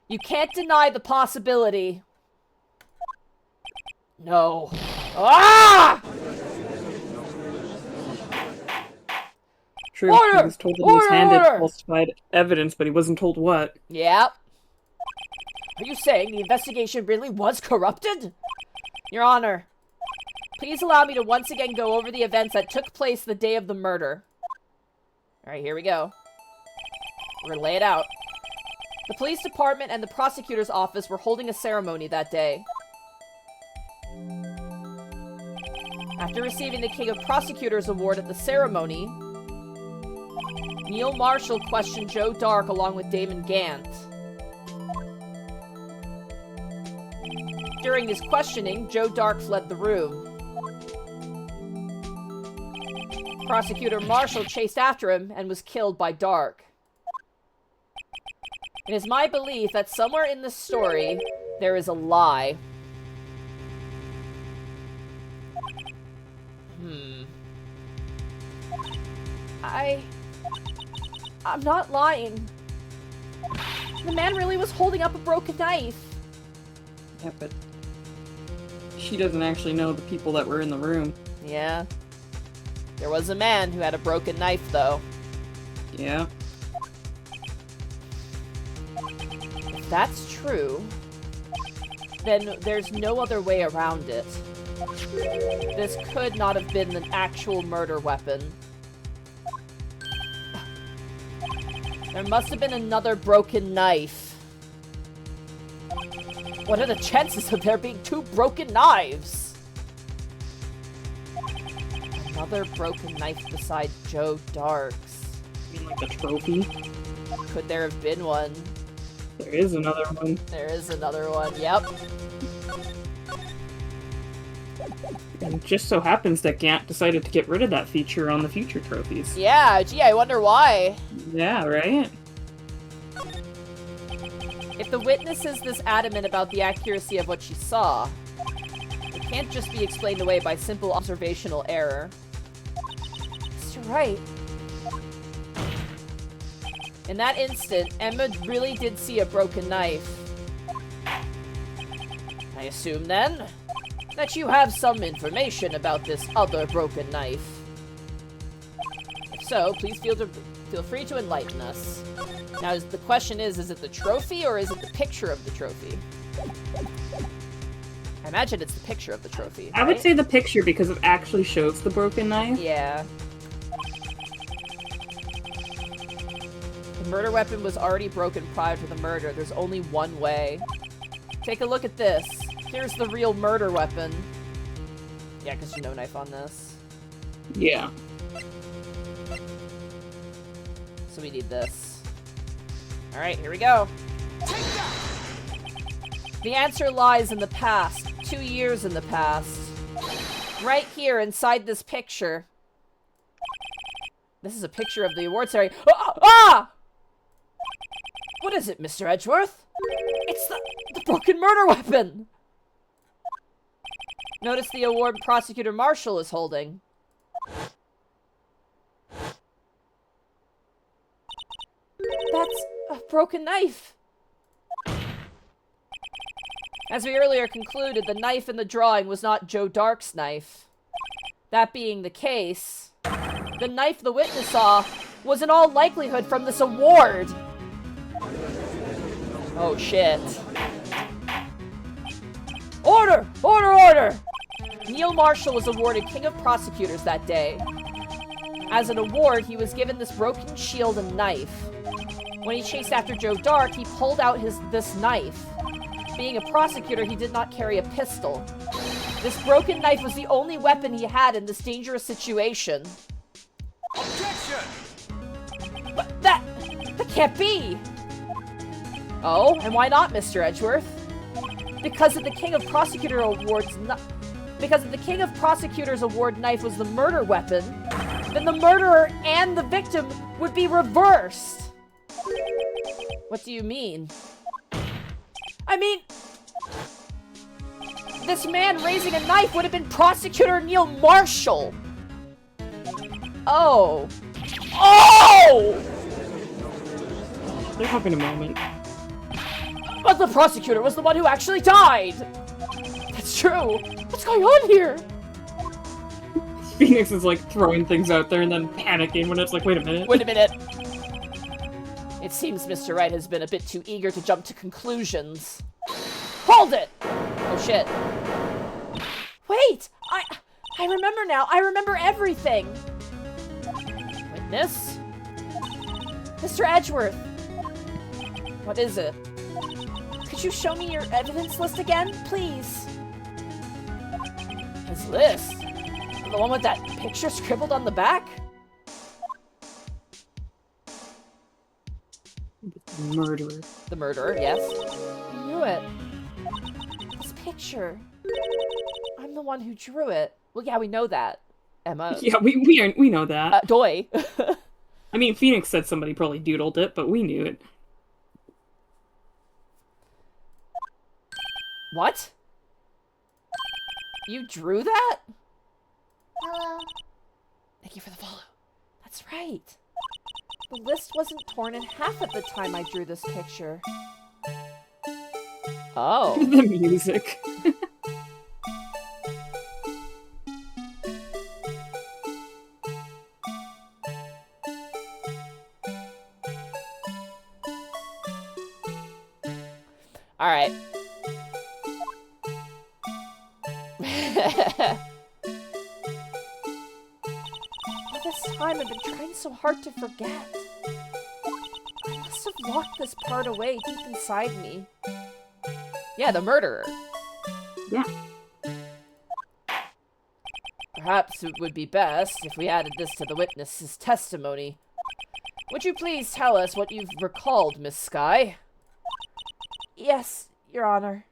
You can't deny the possibility. No. Ah! True, Order! he was told that he was handed Order! falsified evidence, but he wasn't told what. Yep. Are you saying the investigation really was corrupted? Your Honor, please allow me to once again go over the events that took place the day of the murder. Alright, here we go. We're gonna lay it out. The police department and the prosecutor's office were holding a ceremony that day. After receiving the King of Prosecutors Award at the ceremony, Neil Marshall questioned Joe Dark along with Damon Gant. During his questioning, Joe Dark fled the room. Prosecutor Marshall chased after him and was killed by Dark. It is my belief that somewhere in this story, there is a lie. I'm not lying. The man really was holding up a broken knife. Yeah, but she doesn't actually know the people that were in the room. Yeah. There was a man who had a broken knife, though. Yeah. If that's true, then there's no other way around it. This could not have been an actual murder weapon. There must have been another broken knife. What are the chances of there being two broken knives? Another broken knife beside Joe Dark's. You mean like a trophy? Could there have been one? There is another one. There is another one, yep. And it just so happens that Gant decided to get rid of that feature on the future trophies. Yeah, gee, I wonder why. Yeah, right? If the witness is this adamant about the accuracy of what she saw, it can't just be explained away by simple observational error. Mr. Wright. In that instant, Emma really did see a broken knife. I assume, then, that you have some information about this other broken knife. If so, please feel free to enlighten us. Now, the question is it the trophy or is it the picture of the trophy? I imagine it's the picture of the trophy, I would right? say the picture because it actually shows the broken knife. Yeah. The murder weapon was already broken prior to the murder. There's only one way. Take a look at this. Here's the real murder weapon. Yeah, because there's no knife on this. Yeah. So we need this. Alright, here we go. Take that! The answer lies in the past. 2 years in the past. Right here inside this picture. This is a picture of the award ceremony. Ah! Ah! What is it, Mr. Edgeworth? It's the broken murder weapon! Notice the award Prosecutor Marshall is holding. That's a broken knife. As we earlier concluded, the knife in the drawing was not Joe Dark's knife. That being the case, the knife the witness saw was in all likelihood from this award. Oh shit. Order! Order! Order! Neil Marshall was awarded King of Prosecutors that day. As an award, he was given this broken shield and knife. When he chased after Joe Dark, he pulled out this knife. Being a prosecutor, he did not carry a pistol. This broken knife was the only weapon he had in this dangerous situation. Objection! But that can't be! Oh, and why not, Mr. Edgeworth? Because if the King of Prosecutor Awards because if the King of Prosecutors Award knife was the murder weapon, then the murderer and the victim would be reversed. What do you mean? I mean, this man raising a knife would have been Prosecutor Neil Marshall. Oh. Oh! They're having a moment. But the prosecutor was the one who actually died! That's true! What's going on here? Phoenix is like throwing things out there and then panicking when it's like, wait a minute. Wait a minute. It seems Mr. Wright has been a bit too eager to jump to conclusions. Hold it! Oh shit. Wait! I remember now. I remember everything. Witness? Mr. Edgeworth. What is it? Could you show me your evidence list again, please? His list? The one with that picture scribbled on the back? Murderer. The murderer, yes. I knew it. This picture. I'm the one who drew it. Well, yeah, we know that. Emma. Yeah, we know that. Doy. I mean, Phoenix said somebody probably doodled it, but we knew it. What? You drew that? Hello. Thank you for the follow. That's right. The list wasn't torn in half at the time I drew this picture. Oh. The music. All right. All this time I've been trying so hard to forget. I must have locked this part away deep inside me. Yeah, the murderer. Yeah. Perhaps it would be best if we added this to the witness's testimony. Would you please tell us what you've recalled, Miss Skye? Yes, Your Honor.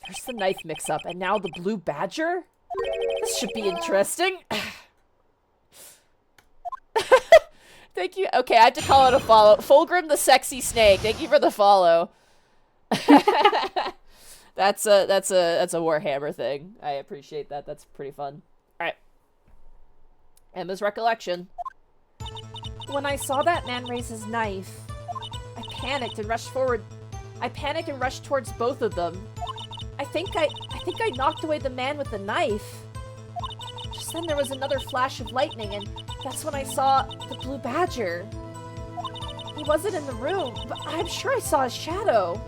First the knife mix-up, and now the blue badger? This should be interesting. Thank you. Okay, I have to call it a follow. Fulgrim the sexy snake. Thank you for the follow. That's a Warhammer thing. I appreciate that. That's pretty fun. All right. Emma's recollection. When I saw that man raise his knife, I panicked and rushed forward. I panicked and rushed towards both of them. I think I knocked away the man with the knife. Just then there was another flash of lightning, and that's when I saw the blue badger. He wasn't in the room, but I'm sure I saw his shadow.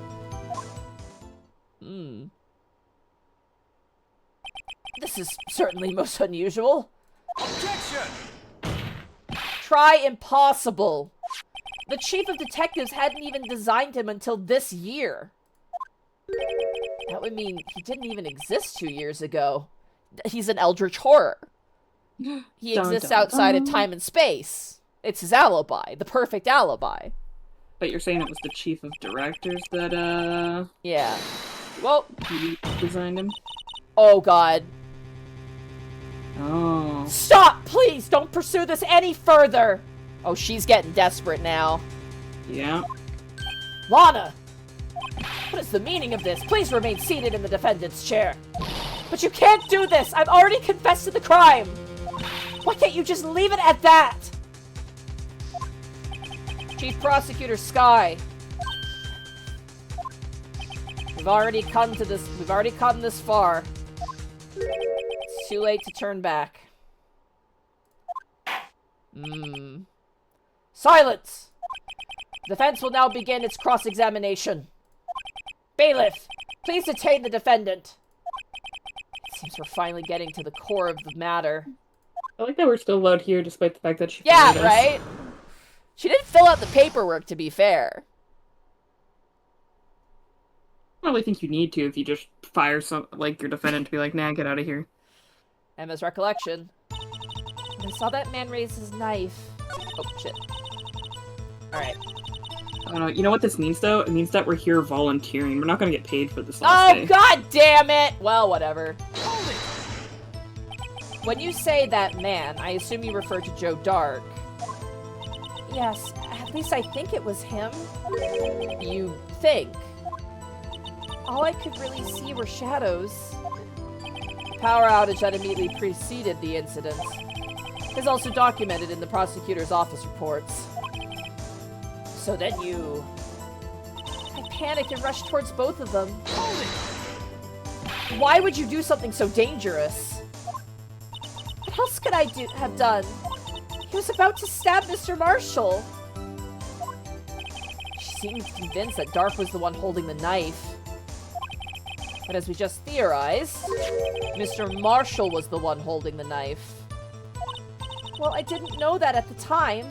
This is certainly most unusual. Objection! Try impossible. The chief of detectives hadn't even designed him until this year. That would mean he didn't even exist 2 years ago. He's an eldritch horror. He exists outside of time and space. It's his alibi, the perfect alibi. But you're saying it was the chief of directors that, Yeah. Well, he designed him? oh god. Oh. Stop, please! Don't pursue this any further! Oh, she's getting desperate now. Yeah. Lana! What is the meaning of this? Please remain seated in the defendant's chair. But you can't do this! I've already confessed to the crime! Why can't you just leave it at that? Chief Prosecutor Skye. We've already come this far. It's too late to turn back. Silence! Defense will now begin its cross-examination. Bailiff, please detain the defendant. Seems we're finally getting to the core of the matter. I like that we're still allowed here despite the fact that she Yeah, fired us. right? She didn't fill out the paperwork, to be fair. I don't really think you need to if you just fire your defendant to be like, nah, get out of here. Emma's recollection. When I saw that man raise his knife. Oh, shit. Alright. I don't know. You know what this means, though? It means that we're here volunteering. We're not going to get paid for this last day. Oh, god damn it! Well, whatever. When you say that man, I assume you refer to Joe Dark. Yes, at least I think it was him. You think. All I could really see were shadows. The power outage that immediately preceded the incident is also documented in the prosecutor's office reports. So then you... I panicked and rushed towards both of them. Why would you do something so dangerous? What else could I have done? He was about to stab Mr. Marshall. She seemed convinced that Dark was the one holding the knife. But as we just theorized, Mr. Marshall was the one holding the knife. Well, I didn't know that at the time.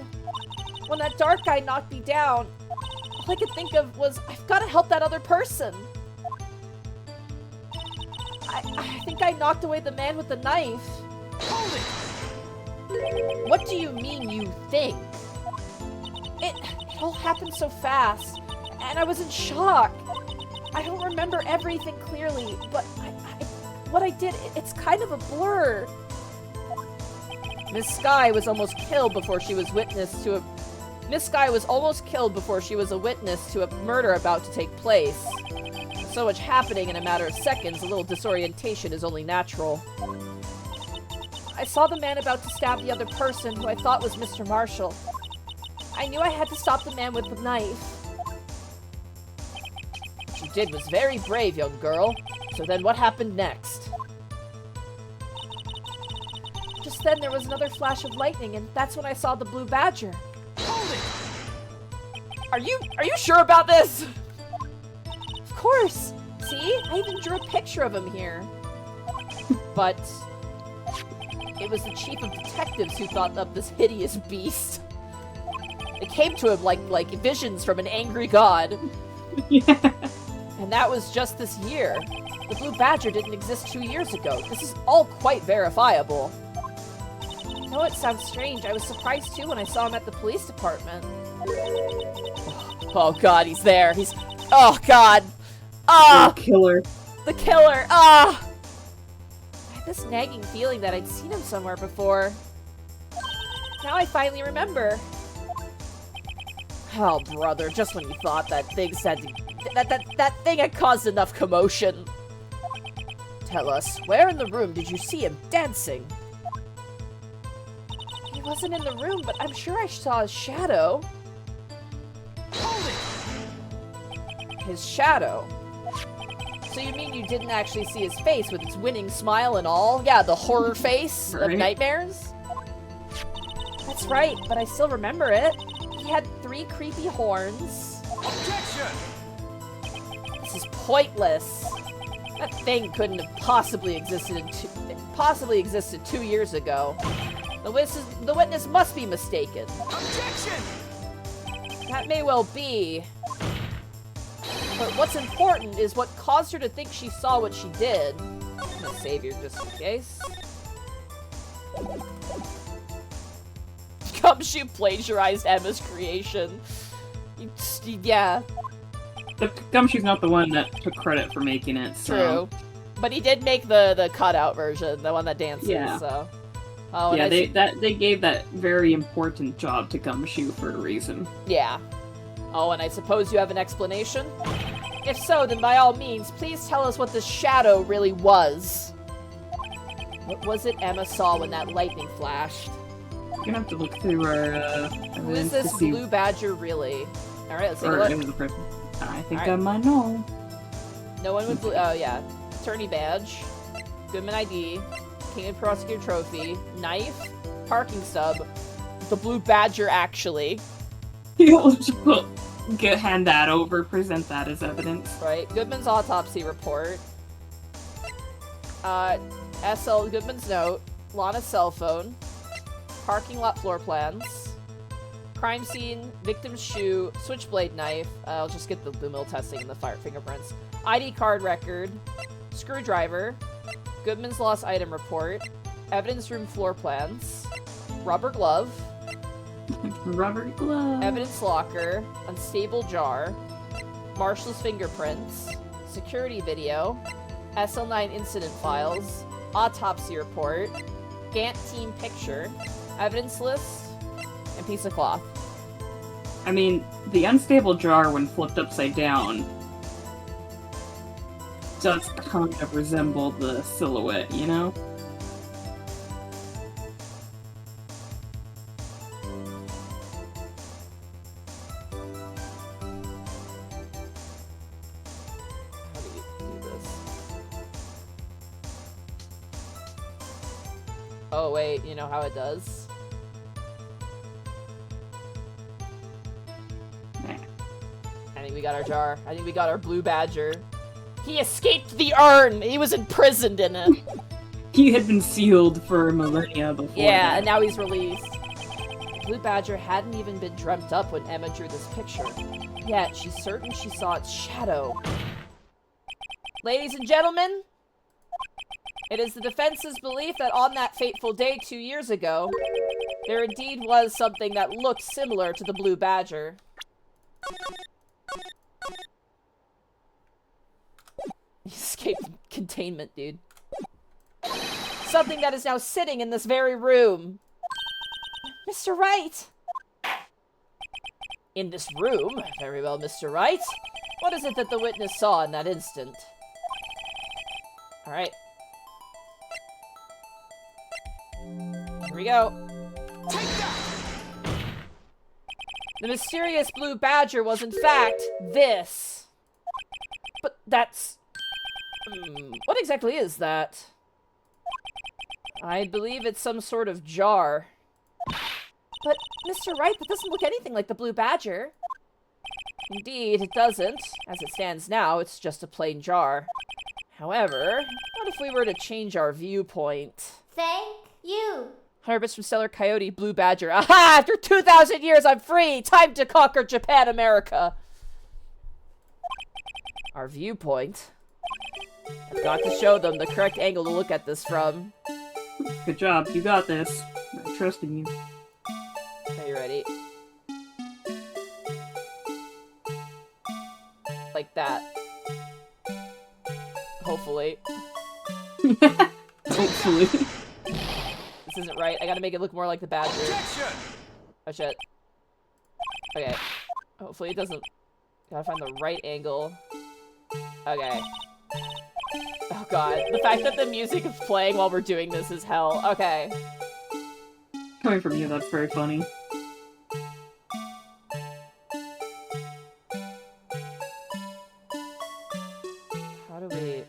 When that Dark guy knocked me down, all I could think of was, I've got to help that other person. I think I knocked away the man with the knife. What do you mean, you think? It all happened so fast, and I was in shock. I don't remember everything clearly, but what I did, it's kind of a blur. Miss Skye was almost killed before she was witness to a... Miss Skye was almost killed before she was a witness to a murder about to take place. With so much happening in a matter of seconds, a little disorientation is only natural. I saw the man about to stab the other person, who I thought was Mr. Marshall. I knew I had to stop the man with the knife. What you did was very brave, young girl. So then what happened next? Just then there was another flash of lightning, and that's when I saw the blue badger. Are you sure about this? Of course. See? I even drew a picture of him here. But it was the chief of detectives who thought up this hideous beast. It came to him like visions from an angry god. Yeah. And that was just this year. The blue badger didn't exist 2 years ago. This is all quite verifiable. I know it sounds strange. I was surprised too when I saw him at the police department. Oh god, he's there. Oh god. Ah! The killer. The killer. Ah! I had this nagging feeling that I'd seen him somewhere before. Now I finally remember. Oh, brother, just when you thought that thing that thing had caused enough commotion. Tell us, where in the room did you see him dancing? He wasn't in the room, but I'm sure I saw his shadow. His shadow? So you mean you didn't actually see his face with its winning smile and all? Yeah, the horror face of nightmares? That's right, but I still remember it. He had 3 creepy horns. Objection! This is pointless. That thing couldn't have possibly existed 2 years ago. The witness must be mistaken. Objection! That may well be. But what's important is what caused her to think she saw what she did. I'm gonna save you just in case. Gumshoe plagiarized Emma's creation. Yeah. The Gumshoe's not the one that took credit for making it, so... True. But he did make the cutout version, the one that dances, yeah. So... Oh, yeah, they gave that very important job to Gumshoe for a reason. Yeah. Oh, and I suppose you have an explanation? If so, then by all means, please tell us what the shadow really was. What was it Emma saw when that lightning flashed? We're gonna have to look through our, Who is this blue badger really? Alright, let's take a look. I think All right. I might know. No one with blue. Oh, yeah. Attorney badge. Goodman ID. King and Prosecutor Trophy. Knife. Parking stub. The blue badger, actually. hand that over, present that as evidence. Right. Goodman's autopsy report. Goodman's note. Lana's cell phone. Parking lot floor plans. Crime scene. Victim's shoe. Switchblade knife. I'll just get the mill testing and the fingerprints. ID card record. Screwdriver. Goodman's lost item report. Evidence room floor plans. Rubber glove. Rubber glove. Evidence locker. Unstable jar. Marshall's fingerprints. Security video. SL9 incident files. Autopsy report. Gantt team picture. Evidence list. And piece of cloth. I mean, the unstable jar when flipped upside down does kind of resemble the silhouette, you know? How do you do this? Oh wait, you know how it does? I think we got our jar. I think we got our blue badger. He escaped the urn! He was imprisoned in it! He had been sealed for millennia before. Yeah, that. and now he's released. The blue badger hadn't even been dreamt up when Emma drew this picture. Yet, she's certain she saw its shadow. Ladies and gentlemen, it is the defense's belief that on that fateful day 2 years ago, there indeed was something that looked similar to the blue badger. He escaped containment, dude. Something that is now sitting in this very room. Mr. Wright! In this room? Very well, Mr. Wright. What is it that the witness saw in that instant? Alright. Here we go. The mysterious blue badger was in fact this. But that's... what exactly is that? I believe it's some sort of jar. But, Mr. Wright, that doesn't look anything like the blue badger. Indeed, it doesn't. As it stands now, it's just a plain jar. However, what if we were to change our viewpoint? Thank you. Harvest from Stellar Coyote, Blue Badger. Aha! After 2,000 years, I'm free! Time to conquer Japan, America! Our viewpoint? I've got to show them the correct angle to look at this from. Good job, you got this. I trust in you. Are you ready? Like that. Hopefully. Hopefully. This isn't right. I gotta make it look more like the badger. Objection! Oh shit. Okay. Hopefully it doesn't... Gotta find the right angle. Okay. Oh god. The fact that the music is playing while we're doing this is hell. Okay. Coming from you, that's very funny. How do we...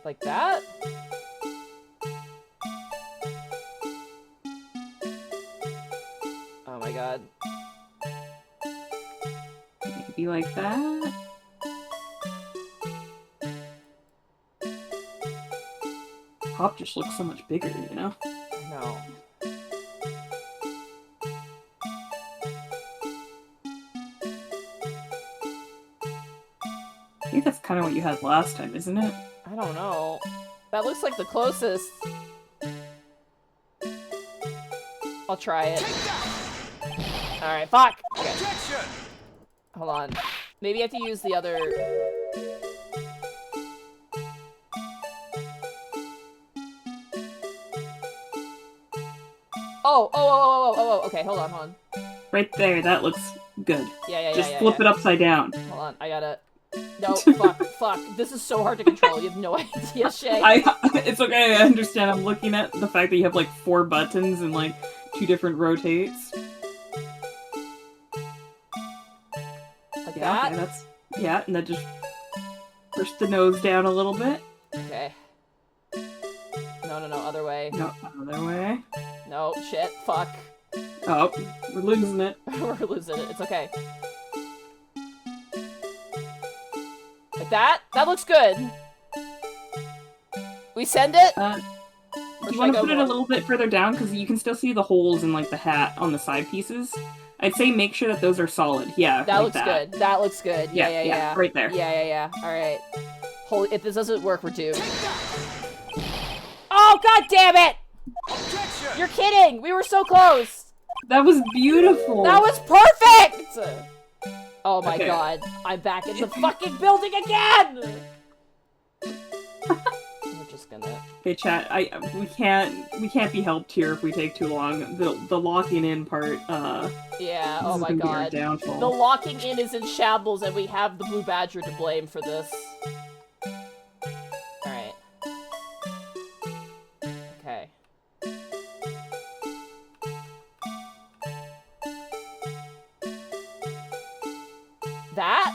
Like that? Oh my god. Maybe like that? Hop just looks so much bigger, you know? I know. I think that's kind of what you had last time, isn't it? I don't know. That looks like the closest. I'll try it. Alright, fuck! Okay, Objection! hold on. Maybe I have to use the other... Okay, hold on. Right there, that looks good. Yeah. Just flip it upside down. Hold on, I gotta... No, fuck. This is so hard to control, you have no idea, Shay. It's okay, I understand. I'm looking at the fact that you have like 4 buttons and like 2 different rotates. Like Yeah, that? okay, that's... Yeah, and then just push the nose down a little bit. Okay. No, other way. No, other way. No, shit, fuck. Oh, we're losing it. We're losing it. It's okay. Like that? That looks good. We send it? Do you want to put it a little bit further down? Because you can still see the holes in, like, the hat on the side pieces. I'd say make sure that those are solid. Yeah, that looks good. That looks good. Yeah. Right there. Yeah. Alright. Holy, if this doesn't work, we're doomed. Oh, god damn it! Objection! You're kidding! We were so close! That was beautiful! That was perfect! Oh my Okay. god. I'm back in the fucking building again! We're just gonna... Okay, chat, we can't be helped here if we take too long. The locking in part, Yeah, this oh is my gonna be our god. downfall. The locking in is in shambles, and we have the Blue Badger to blame for this. Alright. Okay. That?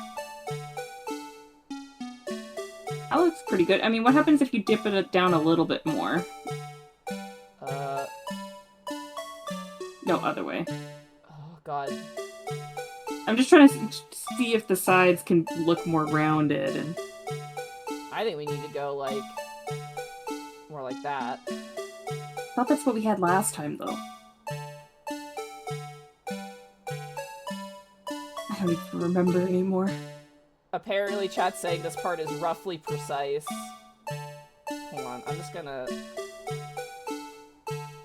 That looks pretty good. I mean, what happens if you dip it down a little bit more? No, other way. Oh god. I'm just trying to see if the sides can look more rounded and... I think we need to go, like, more like that. I thought that's what we had last time, though. I don't even remember anymore. Apparently, chat's saying this part is roughly precise. Hold on, I'm just gonna...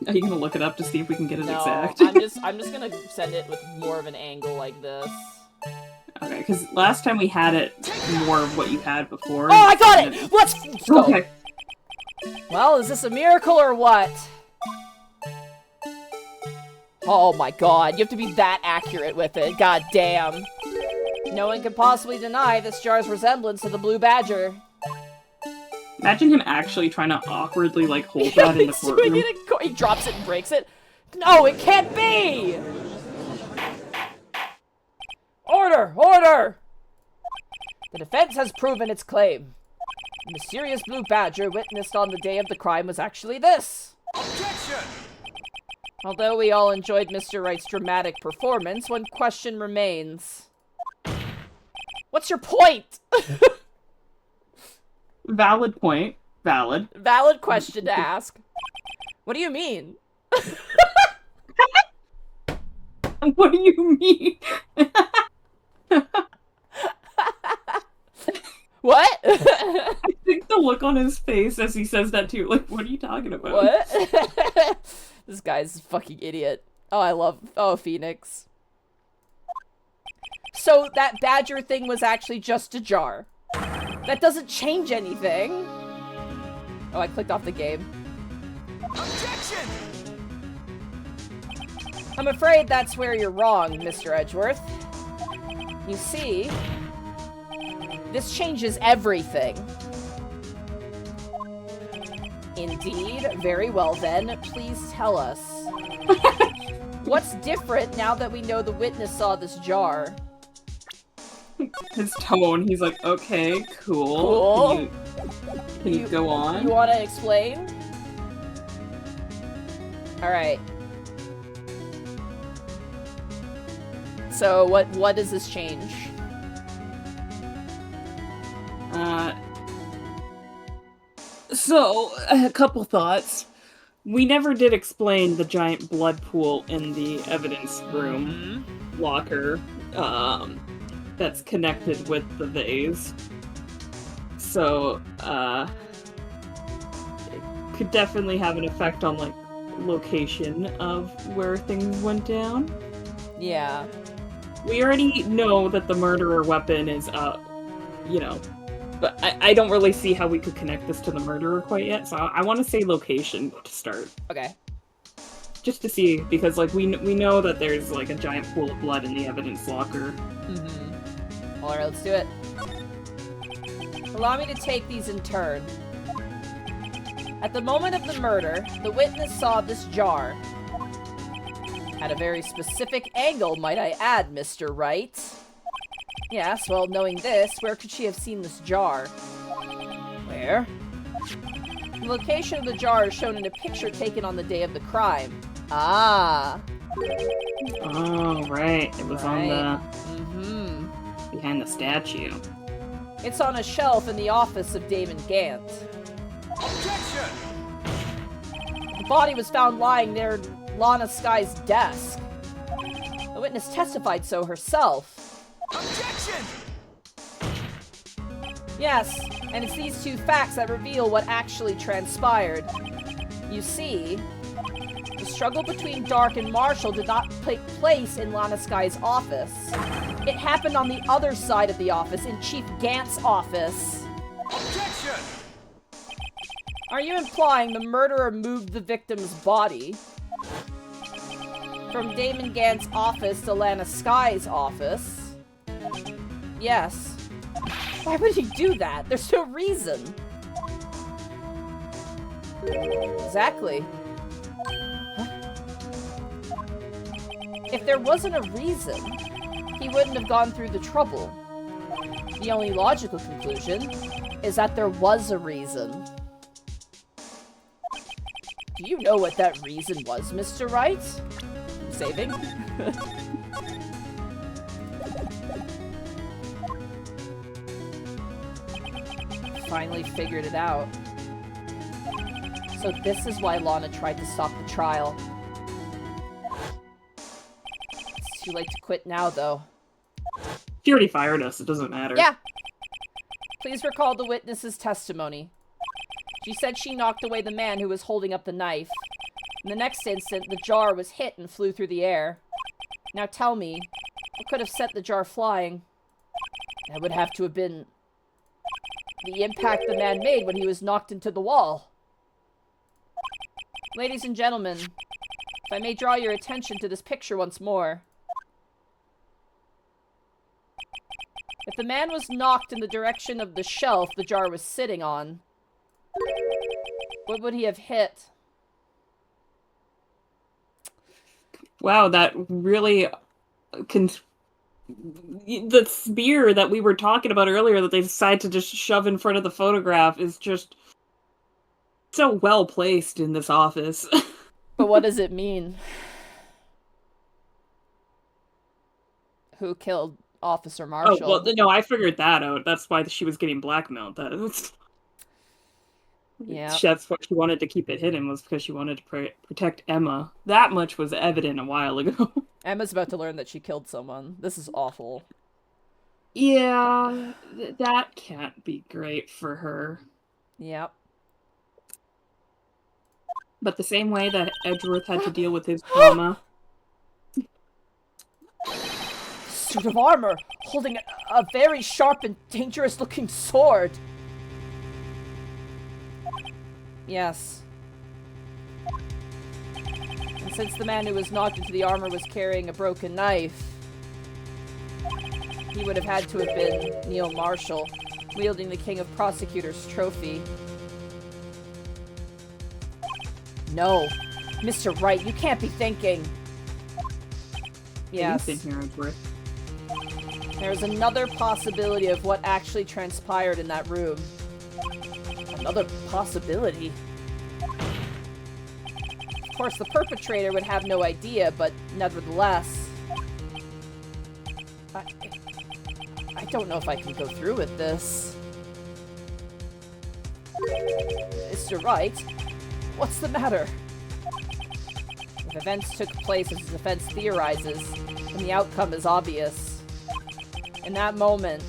Are you gonna look it up to see if we can get it No, exact? I'm just gonna send it with more of an angle like this. Okay, because last time we had it more of what you had before. Oh, I got it! Let's go! Okay. Well, is this a miracle or what? Oh my god, you have to be that accurate with it. God damn. No one can possibly deny this jar's resemblance to the Blue Badger. Imagine him actually trying to awkwardly, like, hold that in the courtroom. He drops it and breaks it. No, it can't be! Order! Order! The defense has proven its claim. The mysterious Blue Badger witnessed on the day of the crime was actually this. Objection! Although we all enjoyed Mr. Wright's dramatic performance, one question remains. What's your point? Valid point. Valid. Valid question to ask. What do you mean? What do you mean? What? I think the look on his face as he says that too, like, what are you talking about? What? This guy's a fucking idiot. Oh, Phoenix. So that badger thing was actually just a jar. That doesn't change anything. Oh, I clicked off the game. Objection! I'm afraid that's where you're wrong, Mr. Edgeworth. You see, this changes everything. Indeed. Very well then. Please tell us. What's different now that we know the witness saw this jar? His tone, he's like, okay, cool. Cool. Can you go on? You want to explain? Alright. So, what does this change? So, a couple thoughts. We never did explain the giant blood pool in the evidence room locker, that's connected with the vase. So, it could definitely have an effect on, like, location of where things went down. Yeah. We already know that the murderer weapon is, you know, but I don't really see how we could connect this to the murderer quite yet, so I want to say location to start. Okay. Just to see, because, like, we know that there's, like, a giant pool of blood in the evidence locker. Mm-hmm. Alright, let's do it. Allow me to take these in turn. At the moment of the murder, the witness saw this jar. At a very specific angle, might I add, Mr. Wright. Yes, well, knowing this, where could she have seen this jar? Where? The location of the jar is shown in a picture taken on the day of the crime. Ah. Oh, right. It was on the... Mm-hmm. behind the statue. It's on a shelf in the office of Damon Gant. Objection! The body was found lying near Lana Sky's desk. The witness testified so herself. Objection! Yes, and it's these two facts that reveal what actually transpired. You see, the struggle between Dark and Marshall did not take place in Lana Sky's office. It happened on the other side of the office, in Chief Gant's office. Objection! Are you implying the murderer moved the victim's body from Damon Gant's office to Lana Sky's office? Yes. Why would he do that? There's no reason. Exactly. Huh? If there wasn't a reason, he wouldn't have gone through the trouble. The only logical conclusion is that there was a reason. Do you know what that reason was, Mr. Wright? I'm saving. Finally figured it out. So this is why Lana tried to stop the trial. It's too late to quit now, though. She already fired us. It doesn't matter. Yeah. Please recall the witness's testimony. She said she knocked away the man who was holding up the knife. In the next instant, the jar was hit and flew through the air. Now tell me, what could have sent the jar flying? That would have to have been the impact the man made when he was knocked into the wall. Ladies and gentlemen, if I may draw your attention to this picture once more. If the man was knocked in the direction of the shelf the jar was sitting on, what would he have hit? Wow, that really... the spear that we were talking about earlier that they decided to just shove in front of the photograph is just so well placed in this office. But what does it mean? Who killed Officer Marshall? Oh, well, no, I figured that out. That's why she was getting blackmailed. Yeah. That's what she wanted to keep it hidden, was because she wanted to protect Emma. That much was evident a while ago. Emma's about to learn that she killed someone. This is awful. Yeah, that can't be great for her. Yep. But the same way that Edgeworth had to deal with his trauma. Suit of armor, holding a very sharp and dangerous-looking sword. Yes. And since the man who was knocked into the armor was carrying a broken knife, he would have had to have been Neil Marshall, wielding the King of Prosecutors trophy. No. Mr. Wright, you can't be thinking. Yes. In here, Edgeworth. There's another possibility of what actually transpired in that room. Another possibility. Of course, the perpetrator would have no idea, but nevertheless... I don't know if I can go through with this. Mr. Wright, what's the matter? If events took place as the defense theorizes, then the outcome is obvious. In that moment,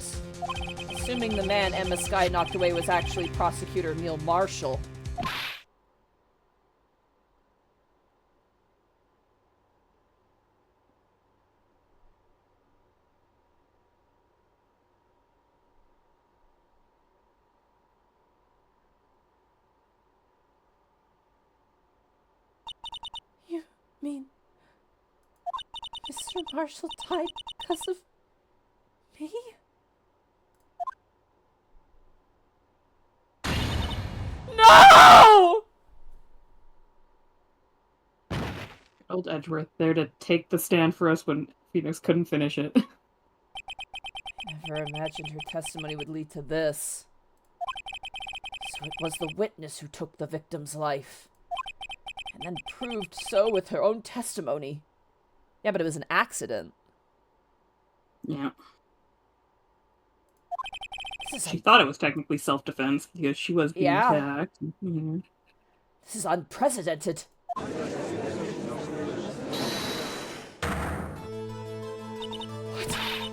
assuming the man Emma Sky knocked away was actually Prosecutor Neil Marshall. You mean Mr. Marshall died because of me? No! Old Edgeworth there to take the stand for us when Phoenix couldn't finish it. Never imagined her testimony would lead to this. So it was the witness who took the victim's life. And then proved so with her own testimony. Yeah, but it was an accident. Yeah. This She thought it was technically self-defense because she was being attacked. Mhm. This is unprecedented.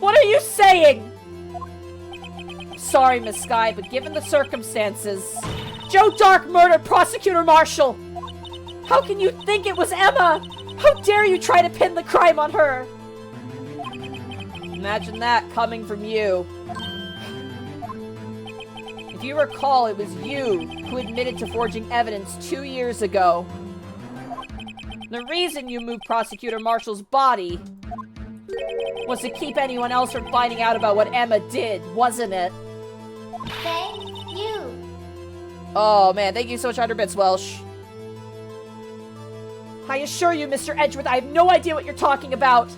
What are you saying? I'm sorry, Miss Sky, but given the circumstances, Joe Dark murdered Prosecutor Marshall. How can you think it was Emma? How dare you try to pin the crime on her? Imagine that coming from you. If you recall, it was you who admitted to forging evidence 2 years ago. The reason you moved Prosecutor Marshall's body was to keep anyone else from finding out about what Emma did, wasn't it? Thank you. Oh man, thank you so much, 100 bits, Welsh. I assure you, Mr. Edgeworth, I have no idea what you're talking about.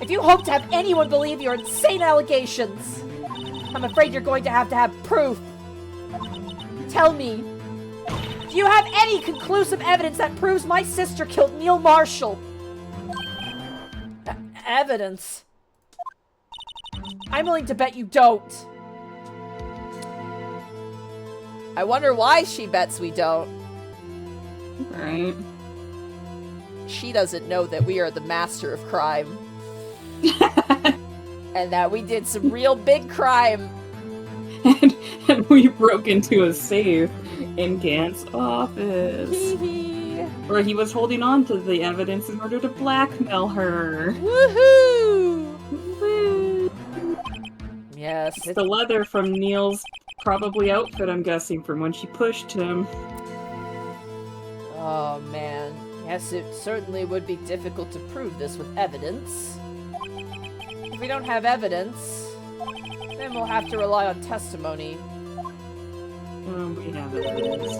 If you hope to have anyone believe your insane allegations, I'm afraid you're going to have proof. Tell me, do you have any conclusive evidence that proves my sister killed Neil Marshall? Evidence? I'm willing to bet you don't. I wonder why she bets we don't. Right. She doesn't know that we are the master of crime. And that we did some real big crime. and we broke into a safe in Gant's office. Where he was holding on to the evidence in order to blackmail her. Woohoo! Yes. It's the leather from Neil's probably outfit, I'm guessing, from when she pushed him. Oh man. Yes, it certainly would be difficult to prove this with evidence. If we don't have evidence, then we'll have to rely on testimony. We have evidence.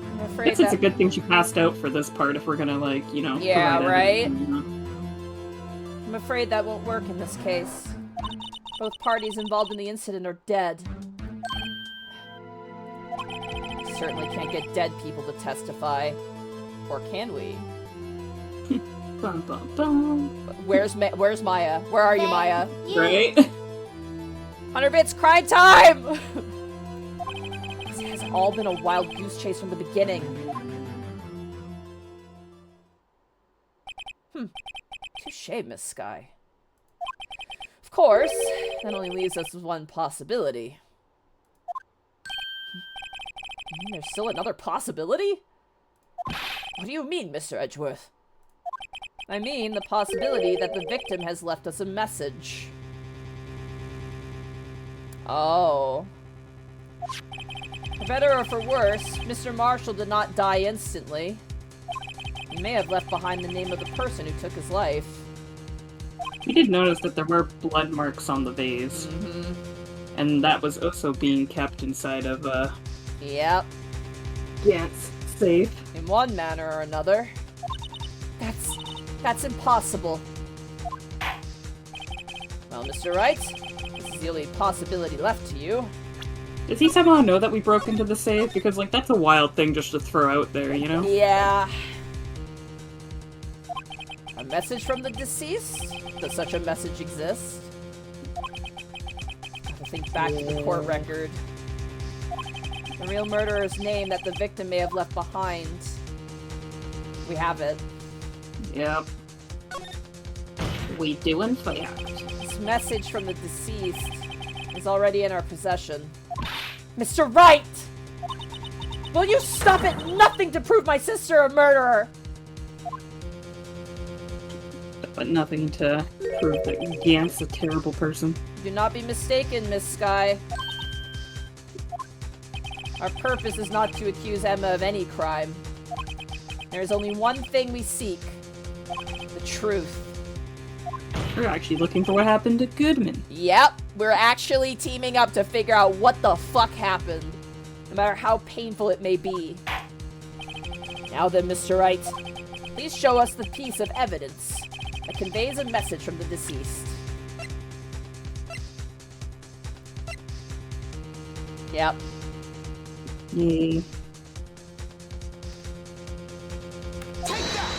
I'm I afraid guess it's a good thing she passed out for this part if we're gonna, like, you know... Yeah, provide right? evidence, you know? I'm afraid that won't work in this case. Both parties involved in the incident are dead. Certainly can't get dead people to testify. Or can we? Bum, bum, bum. Where's Maya? Where are you, Maya? Right? 100 bits crime time! This has all been a wild goose chase from the beginning. Touché, Miss Sky. Of course, that only leaves us with one possibility. There's still another possibility? What do you mean, Mr. Edgeworth? I mean the possibility that the victim has left us a message. Oh. For better or for worse, Mr. Marshall did not die instantly. He may have left behind the name of the person who took his life. We did notice that there were blood marks on the vase. Mm-hmm. And that was also being kept inside of, Yep. Gant's safe. In one manner or another. That's impossible. Well, Mr. Wright, this is the only possibility left to you. Does he somehow know that we broke into the safe? Because, like, that's a wild thing just to throw out there, you know? Yeah. A message from the deceased? Does such a message exist? Have to think back to the court record. The real murderer's name that the victim may have left behind. We have it. Yep. We do in fact. This message from the deceased is already in our possession. Mr. Wright! Will you stop at nothing to prove my sister a murderer? But nothing to prove that Gant's a terrible person. Do not be mistaken, Miss Sky. Our purpose is not to accuse Emma of any crime. There is only one thing we seek. The truth. We're actually looking for what happened to Goodman. Yep, we're actually teaming up to figure out what the fuck happened. No matter how painful it may be. Now then, Mr. Wright, please show us the piece of evidence that conveys a message from the deceased. Yep. Yay. Take that!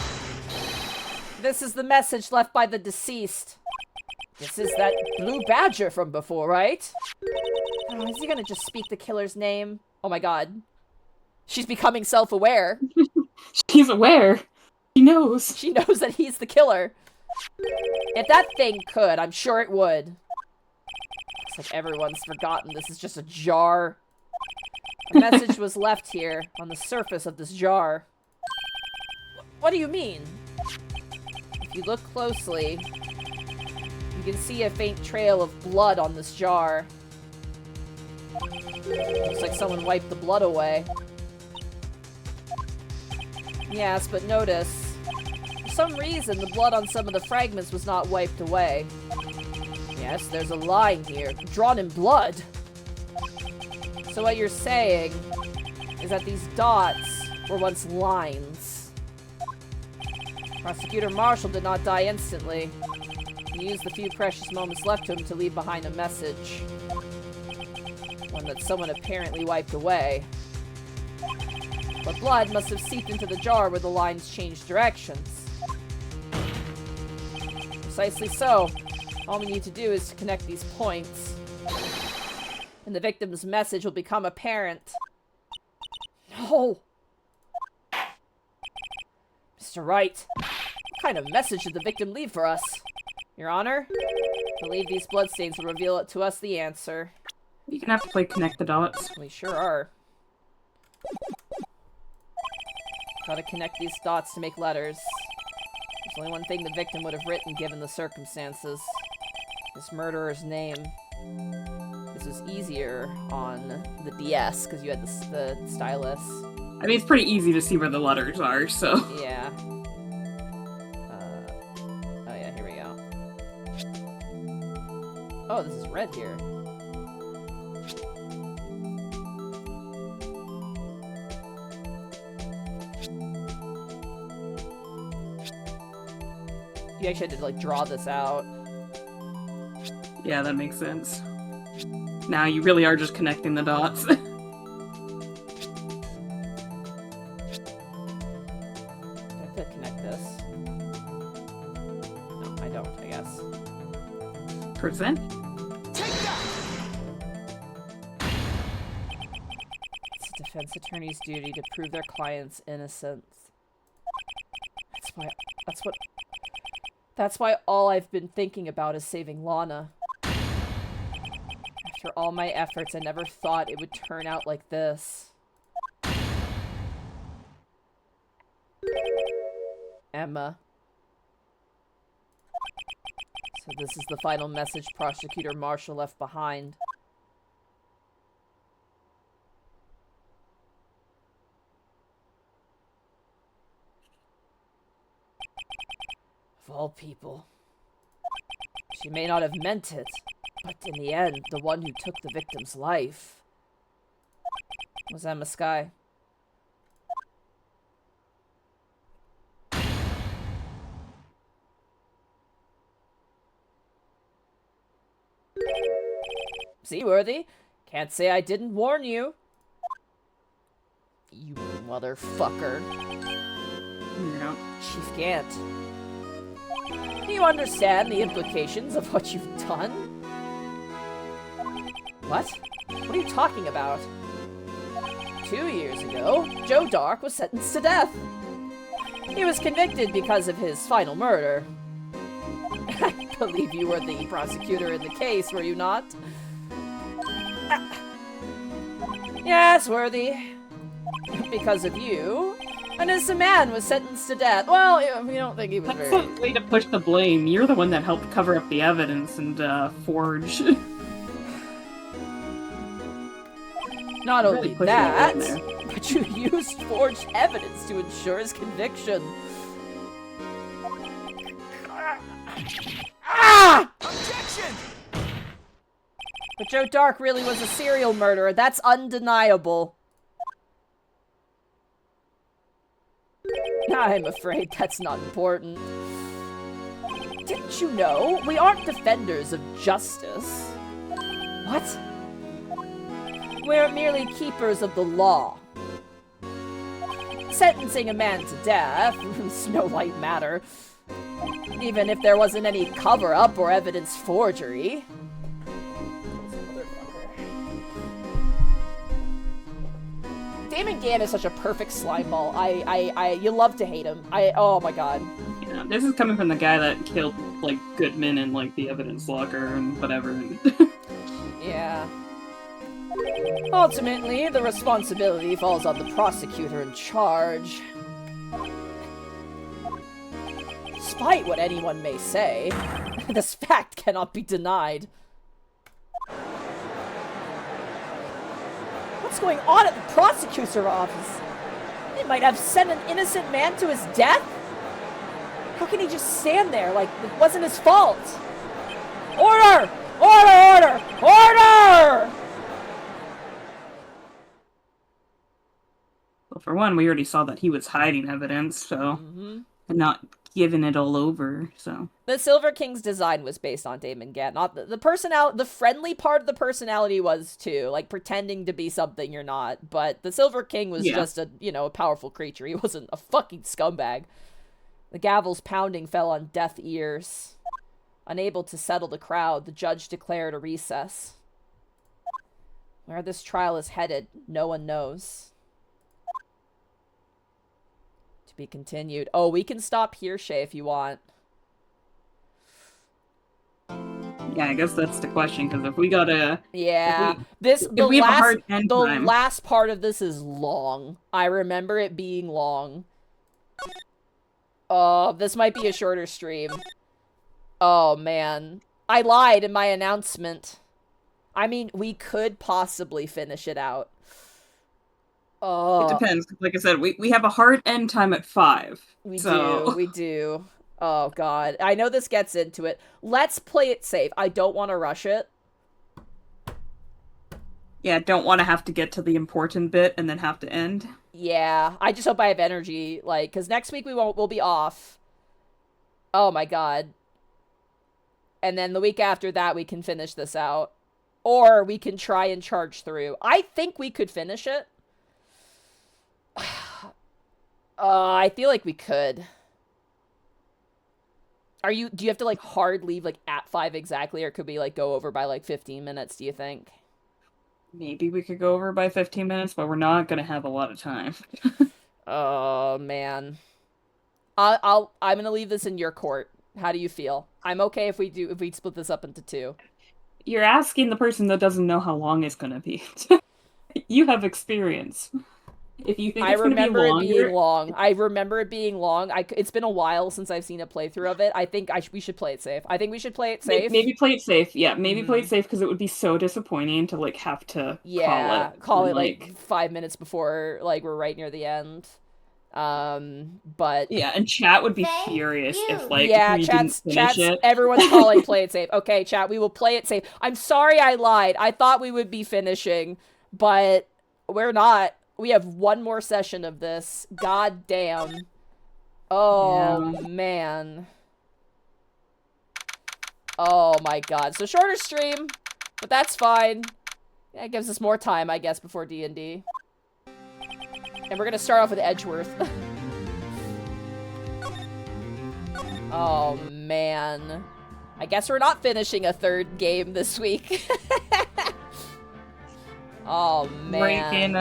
This is the message left by the deceased. This is that blue badger from before, right? Oh, is he gonna just speak the killer's name? Oh my god. She's becoming self-aware. She's aware. She knows. She knows that he's the killer. If that thing could, I'm sure it would. Looks like everyone's forgotten this is just a jar. A message was left here, on the surface of this jar. What do you mean? If you look closely, you can see a faint trail of blood on this jar. Looks like someone wiped the blood away. Yes, but notice, for some reason, the blood on some of the fragments was not wiped away. Yes, there's a line here, drawn in blood. So what you're saying is that these dots were once lines. Prosecutor Marshall did not die instantly. He used the few precious moments left to him to leave behind a message. One that someone apparently wiped away. But blood must have seeped into the jar where the lines changed directions. Precisely so. All we need to do is to connect these points. And the victim's message will become apparent. No! Mr. Wright, what kind of message did the victim leave for us? Your Honor, I believe these bloodstains will reveal it to us the answer. You're gonna have to play Connect the Dots. We sure are. Gotta connect these dots to make letters. There's only one thing the victim would have written given the circumstances. This murderer's name. This was easier on the DS because you had the stylus. I mean, it's pretty easy to see where the letters are, so... Yeah. Oh yeah, here we go. Oh, this is red here. You actually had to, like, draw this out. Yeah, that makes sense. Now you really are just connecting the dots. Do I have to connect this? No, I don't, I guess. Percent? Take that! It's a defense attorney's duty to prove their client's innocence. That's why all I've been thinking about is saving Lana. After all my efforts, I never thought it would turn out like this. Emma. So this is the final message Prosecutor Marshall left behind. Of all people. She may not have meant it, but in the end, the one who took the victim's life was Emma Skye. Seaworthy, can't say I didn't warn you. You motherfucker. Yeah. Chief Gant. Do you understand the implications of what you've done? What? What are you talking about? 2 years ago, Joe Dark was sentenced to death. He was convicted because of his final murder. I believe you were the prosecutor in the case, were you not? Yes, Worthy. Because of you, an innocent man was sentenced to death. Well, we don't think he was That's very... a way to push the blame. You're the one that helped cover up the evidence and forge. Not Really only pushing that, it in but you used forged evidence to ensure his conviction. Ah! Objection! But Joe Dark really was a serial murderer. That's undeniable. I'm afraid that's not important. Didn't you know? We aren't defenders of justice. What? We're merely keepers of the law. Sentencing a man to death is no light matter, even if there wasn't any cover-up or evidence forgery. Damon Gann is such a perfect slime ball. You love to hate him. Oh my god. Yeah, this is coming from the guy that killed, like, Goodman in, like, the evidence locker and whatever. Yeah. Ultimately, the responsibility falls on the prosecutor in charge. Despite what anyone may say, this fact cannot be denied. What's going on at the prosecutor's office? They might have sent an innocent man to his death? How can he just stand there like it wasn't his fault? Order! Order! Order! Order! Well, for one, we already saw that he was hiding evidence, so... and not giving it all over, so... The Silver King's design was based on Damon Gann. Not the personality, the friendly part of the personality was too, like pretending to be something you're not. But the Silver King was just a, a powerful creature. He wasn't a fucking scumbag. The gavel's pounding fell on deaf ears. Unable to settle the crowd, the judge declared a recess. Where this trial is headed, no one knows. To be continued. Oh, we can stop here, Shay, if you want. Yeah, I guess that's the question, because if we gotta... Yeah, if we have a hard end time. last part of this is long. I remember it being long. Oh, this might be a shorter stream. Oh, man. I lied in my announcement. I mean, we could possibly finish it out. Oh. It depends. Like I said, we have a hard end time at 5. We do. Oh, God. I know this gets into it. Let's play it safe. I don't want to rush it. Yeah, don't want to have to get to the important bit and then have to end. Yeah, I just hope I have energy, like, because next week we'll be off. Oh, my God. And then the week after that, we can finish this out. Or we can try and charge through. I think we could finish it. I feel like we could. Do you have to, like, hard leave, like, at 5 exactly, or could we, like, go over by, like, 15 minutes, do you think? Maybe we could go over by 15 minutes, but we're not gonna have a lot of time. Oh, man. I'm gonna leave this in your court. How do you feel? I'm okay if we split this up into 2. You're asking the person that doesn't know how long it's gonna be. You have experience. If you think it's going to be longer... I remember it being long. It's been a while since I've seen a playthrough of it. I think we should play it safe. Maybe play it safe. Yeah, maybe play it safe, because it would be so disappointing to, like, have to call it like 5 minutes before, like, we're right near the end. But... Yeah, and chat would be furious if, like, we didn't finish it. Everyone's calling play it safe. Okay, chat, we will play it safe. I'm sorry I lied. I thought we would be finishing, but we're not. We have one more session of this. God damn. Oh, man. Oh, my God. So, shorter stream, but that's fine. Yeah, it gives us more time, I guess, before D&D. And we're gonna start off with Edgeworth. Oh, man. I guess we're not finishing a 3rd game this week. Oh, man.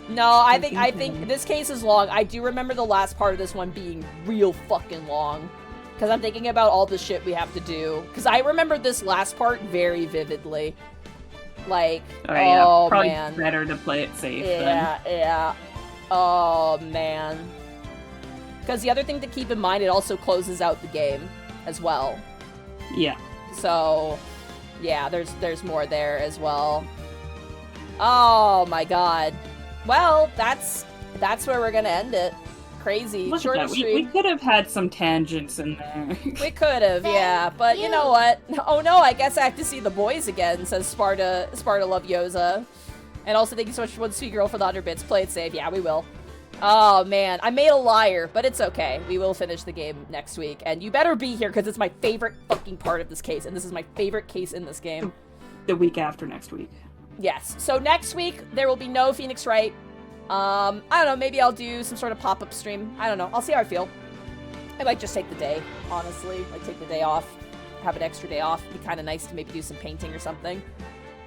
No, I think this case is long. I do remember the last part of this one being real fucking long. Because I'm thinking about all the shit we have to do. Because I remember this last part very vividly. Like, probably man. Better to play it safe. Yeah. Oh, man. Because the other thing to keep in mind, it also closes out the game as well. Yeah. So... yeah, there's more there as well. Oh my God. Well, that's where we're gonna end it. Crazy. Short stream. We could have had some tangents in there. We could have, yeah. But you know what? Oh no, I guess I have to see the boys again, says Sparta Love Yoza. And also thank you so much for one sweet girl for the 100 bits. Play it safe. Yeah, we will. Oh man, I made a liar, but it's okay. We will finish the game next week. And you better be here because it's my favorite fucking part of this case. And this is my favorite case in this game. the week after next week. Yes. So next week there will be no Phoenix Wright. I don't know, maybe I'll do some sort of pop-up stream. I don't know. I'll see how I feel. I might just take the day, honestly. Like, take the day off. Have an extra day off. It'd be kind of nice to maybe do some painting or something.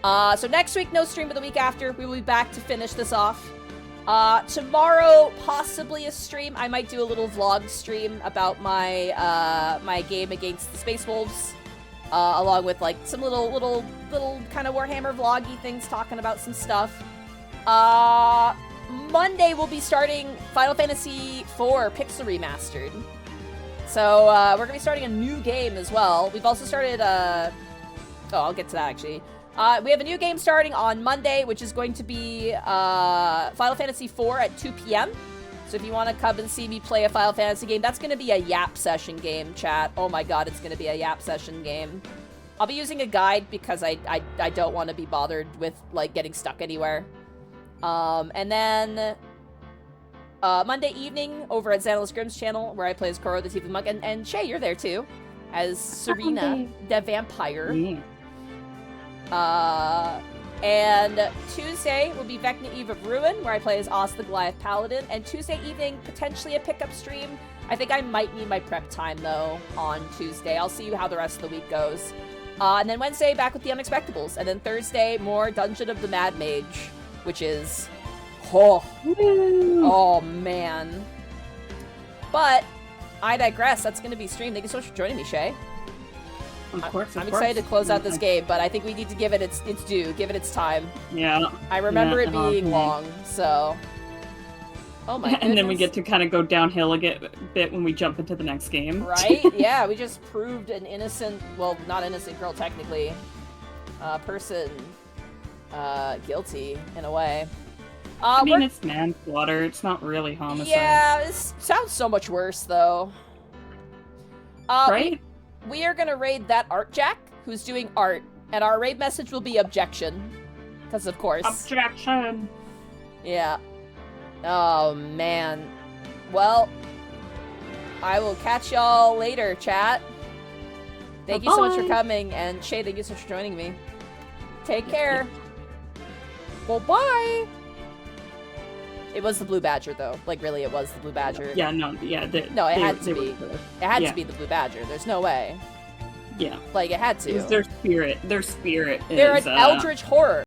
So next week, no stream, but the week after, we will be back to finish this off. Tomorrow, possibly a stream. I might do a little vlog stream about my my game against the Space Wolves. Along with, like, some little kind of Warhammer vloggy things talking about some stuff. Monday, we'll be starting Final Fantasy IV Pixel Remastered. So, we're gonna be starting a new game as well. We've also started, oh, I'll get to that, actually. We have a new game starting on Monday, which is going to be, Final Fantasy IV at 2 p.m. So if you want to come and see me play a Final Fantasy game, that's gonna be a yap session game, chat. Oh my god, it's gonna be a yap session game. I'll be using a guide because I don't want to be bothered with, like, getting stuck anywhere. And then, Monday evening over at Xanalis Grimm's channel, where I play as Koro the Thief of the Monk, and Shay, you're there too, as Serena the Vampire. And Tuesday will be Vecna Eve of Ruin, where I play as Os the Goliath Paladin, and Tuesday evening, potentially a pickup stream. I think I might need my prep time, though, on Tuesday. I'll see how the rest of the week goes. And then Wednesday, back with the Unexpectables, and then Thursday, more Dungeon of the Mad Mage, which is... Oh, man. But, I digress. That's going to be streamed. Thank you so much for joining me, Shay. Of course, I'm excited to close out this game, but I think we need to give it its due, give it its time. Yeah. I remember it being long, so... Oh my goodness. And then we get to kind of go downhill a bit when we jump into the next game. Right? Yeah, we just proved an innocent, well, not innocent girl, technically, person, guilty, in a way. I mean, it's manslaughter. It's not really homicide. Yeah, it sounds so much worse, though. Right? We are gonna raid that Art Jack, who's doing art, and our raid message will be objection. Because, of course. Objection! Yeah. Oh, man. Well, I will catch y'all later, chat. Thank you so much for coming, and Shay, thank you so much for joining me. Take care. Well, bye! It was the Blue Badger, though. Like, really, it was the Blue Badger. Yeah, no, yeah. It had to be. It had to be the Blue Badger. There's no way. Yeah. Like, it had to. Their spirit. Their spirit They're is, an eldritch horror.